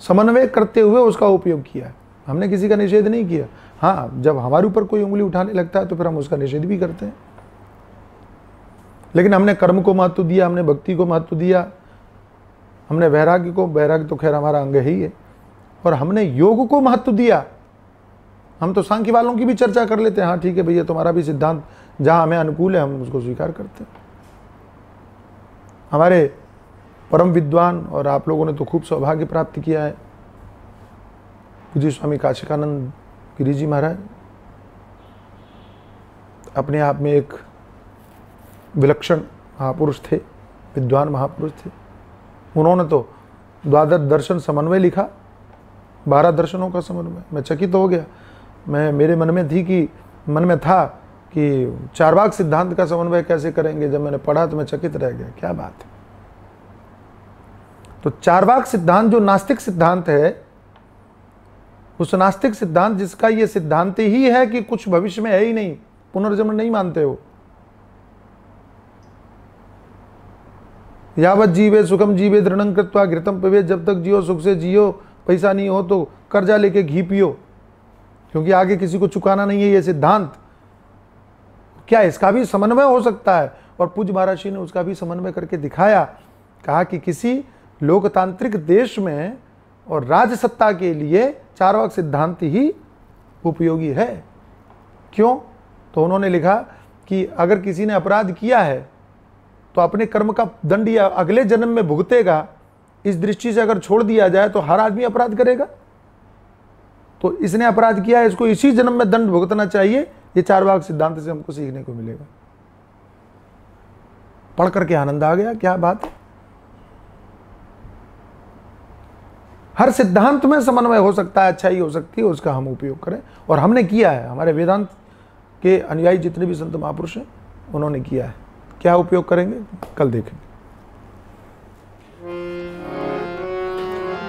समन्वय करते हुए उसका उपयोग किया है। हमने किसी का निषेध नहीं किया। हाँ, जब हमारे ऊपर कोई उंगली उठाने लगता है तो फिर हम उसका निषेध भी करते हैं, लेकिन हमने कर्म को महत्व दिया, हमने भक्ति को महत्व दिया, हमने वैराग्य को, वैराग्य तो खैर हमारा अंग ही है, और हमने योग को महत्व दिया। हम तो सांख्य वालों की भी चर्चा कर लेते हैं, हाँ ठीक है भैया तुम्हारा भी सिद्धांत जहां हमें अनुकूल है हम उसको स्वीकार करते हैं। हमारे परम विद्वान, और आप लोगों ने तो खूब सौभाग्य प्राप्त किया है, पूज्य स्वामी काशिकानंद गिरी जी महाराज अपने आप में एक विलक्षण महापुरुष थे, विद्वान महापुरुष थे। उन्होंने तो द्वादश दर्शन समन्वय लिखा, 12 दर्शनों का समन्वय। मैं चकित हो गया। मेरे मन में था कि चारवाक सिद्धांत का समन्वय कैसे करेंगे। जब मैंने पढ़ा तो मैं चकित रह गया, क्या बात है। तो चारवाक सिद्धांत जो नास्तिक सिद्धांत है, उस नास्तिक सिद्धांत जिसका ये सिद्धांत ही है कि कुछ भविष्य में है ही नहीं, पुनर्जन्म नहीं मानते हो। यावत जीवे सुखम जीवे दृढ़ं कृत्वा घृतम पिबेत, जब तक जियो सुख से जियो, पैसा नहीं हो तो कर्जा लेके घी पियो, क्योंकि आगे किसी को चुकाना नहीं है। ये सिद्धांत क्या इसका भी समन्वय हो सकता है? और पूज्य महाराज जी ने उसका भी समन्वय करके दिखाया। कहा कि किसी लोकतांत्रिक देश में और राज सत्ता के लिए चारवाक सिद्धांत ही उपयोगी है। क्यों? तो उन्होंने लिखा कि अगर किसी ने अपराध किया है तो अपने कर्म का दंड या अगले जन्म में भुगतेगा। इस दृष्टि से अगर छोड़ दिया जाए तो हर आदमी अपराध करेगा। तो इसने अपराध किया है, इसको इसी जन्म में दंड भुगतना चाहिए। ये चारवाक सिद्धांत से हमको सीखने को मिलेगा। पढ़ करके आनंद आ गया, क्या बात है। हर सिद्धांत में समन्वय हो सकता है, अच्छाई हो सकती है, उसका हम उपयोग करें। और हमने किया है। हमारे वेदांत के अनुयायी जितने भी संत महापुरुष हैं उन्होंने किया है। क्या उपयोग करेंगे कल देखेंगे।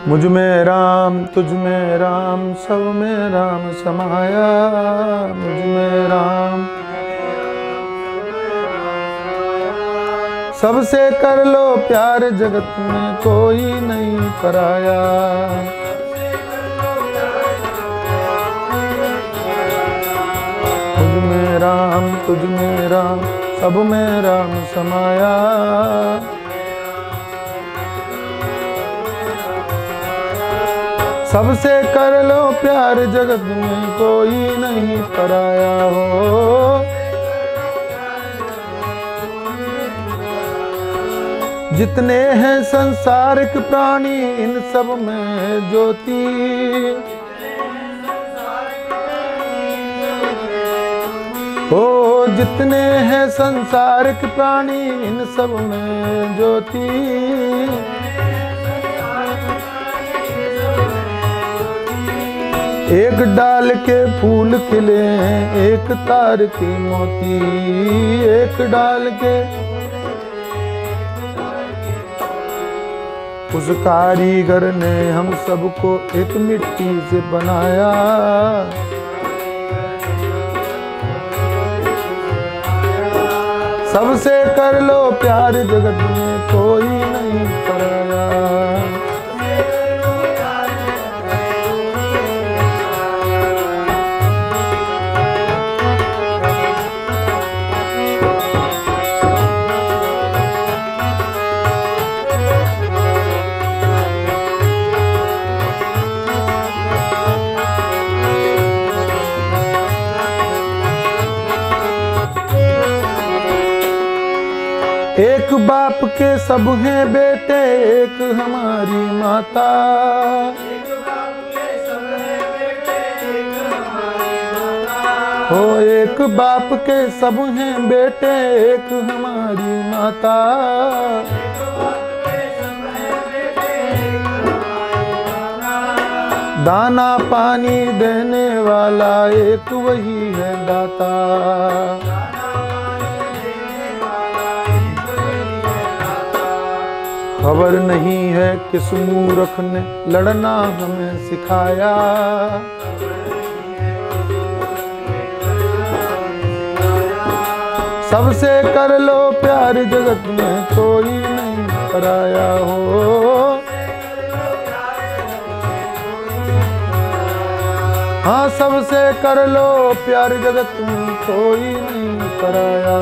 मुझ में राम तुझ में राम सब में राम समाया, मुझ में राम सबसे कर लो प्यार जगत में कोई नहीं पराया। मुझ में राम तुझ में राम सब में राम समाया, सबसे कर लो प्यार जगत में कोई नहीं पराया हो। जितने हैं संसारिक प्राणी इन सब में ज्योति, ओ जितने हैं संसारिक प्राणी इन सब में ज्योति। एक डाल के फूल खिले हैं एक तार के मोती, एक डाल के उस कारीगर ने हम सबको एक मिट्टी से बनाया। सबसे कर लो प्यार जगत में कोई नहीं पराया। एक बाप के सब हैं बेटे एक हमारी माता, हो एक बाप के सब हैं बेटे एक हमारी माता। दाना पानी देने वाला एक वही है दाता। खबर नहीं है किस मूर्ख ने लड़ना हमें सिखाया। सबसे कर लो प्यार जगत में कोई नहीं पराया हो। हाँ सबसे कर लो प्यार जगत में कोई नहीं पराया।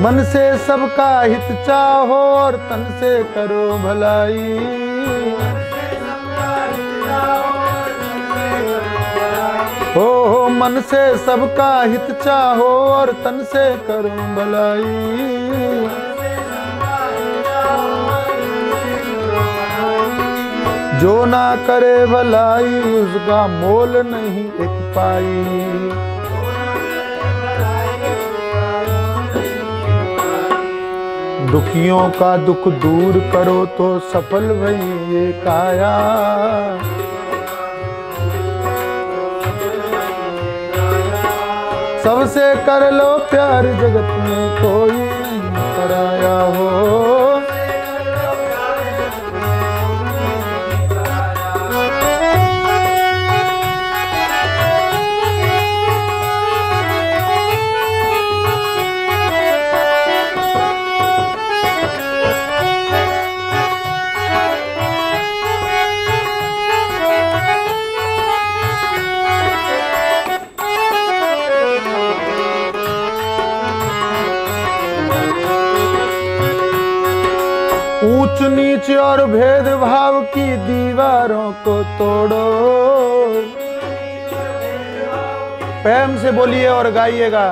मन से सबका हित चाहो और तन से करो भलाई। हो मन से सबका हित चाहो और तन से करो भलाई। जो ना करे भलाई उसका मोल नहीं एक पाई। दुखियों का दुख दूर करो तो सफल भई ये काया। सबसे कर लो प्यार जगत में कोई नहीं पराया हो। ऊंच नीच और भेदभाव की दीवारों को तोड़ो। प्रेम से बोलिए और गाइएगा।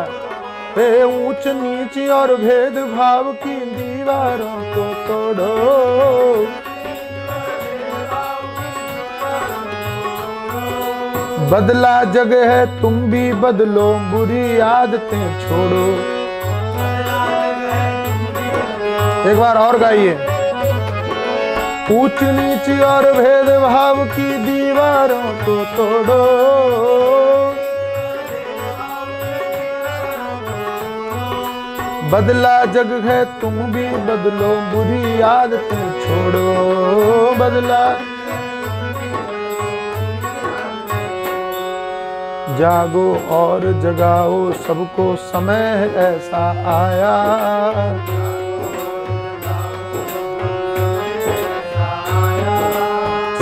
हे ऊंच नीच और भेदभाव की दीवारों को तोड़ो, बदला जग है तुम भी बदलो, बुरी आदतें छोड़ो। एक बार और गाइए। ऊंच नीच और भेदभाव की दीवारों को तोड़ो, बदला जग है तुम भी बदलो, बुरी आदतें छोड़ो। बदला जागो और जगाओ सबको, समय ऐसा आया।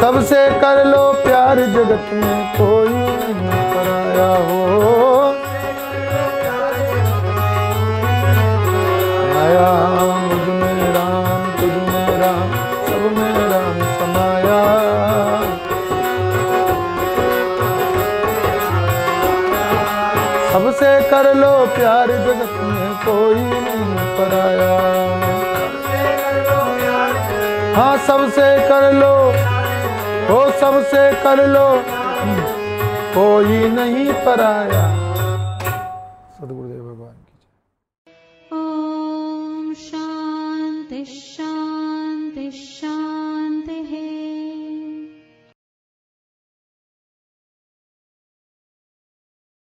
सबसे कर लो प्यार, जगत में कोई नहीं पराया हो। आया मुझ में राम, तुझ में राम, सब में राम समाया। सबसे कर लो प्यार, जगत में कोई नहीं पराया। हाँ सबसे कर लो, हो सबसे कर लो, कोई नहीं पराया। सद्गुरुदेव भगवान की। ओम शांति शांति शांति।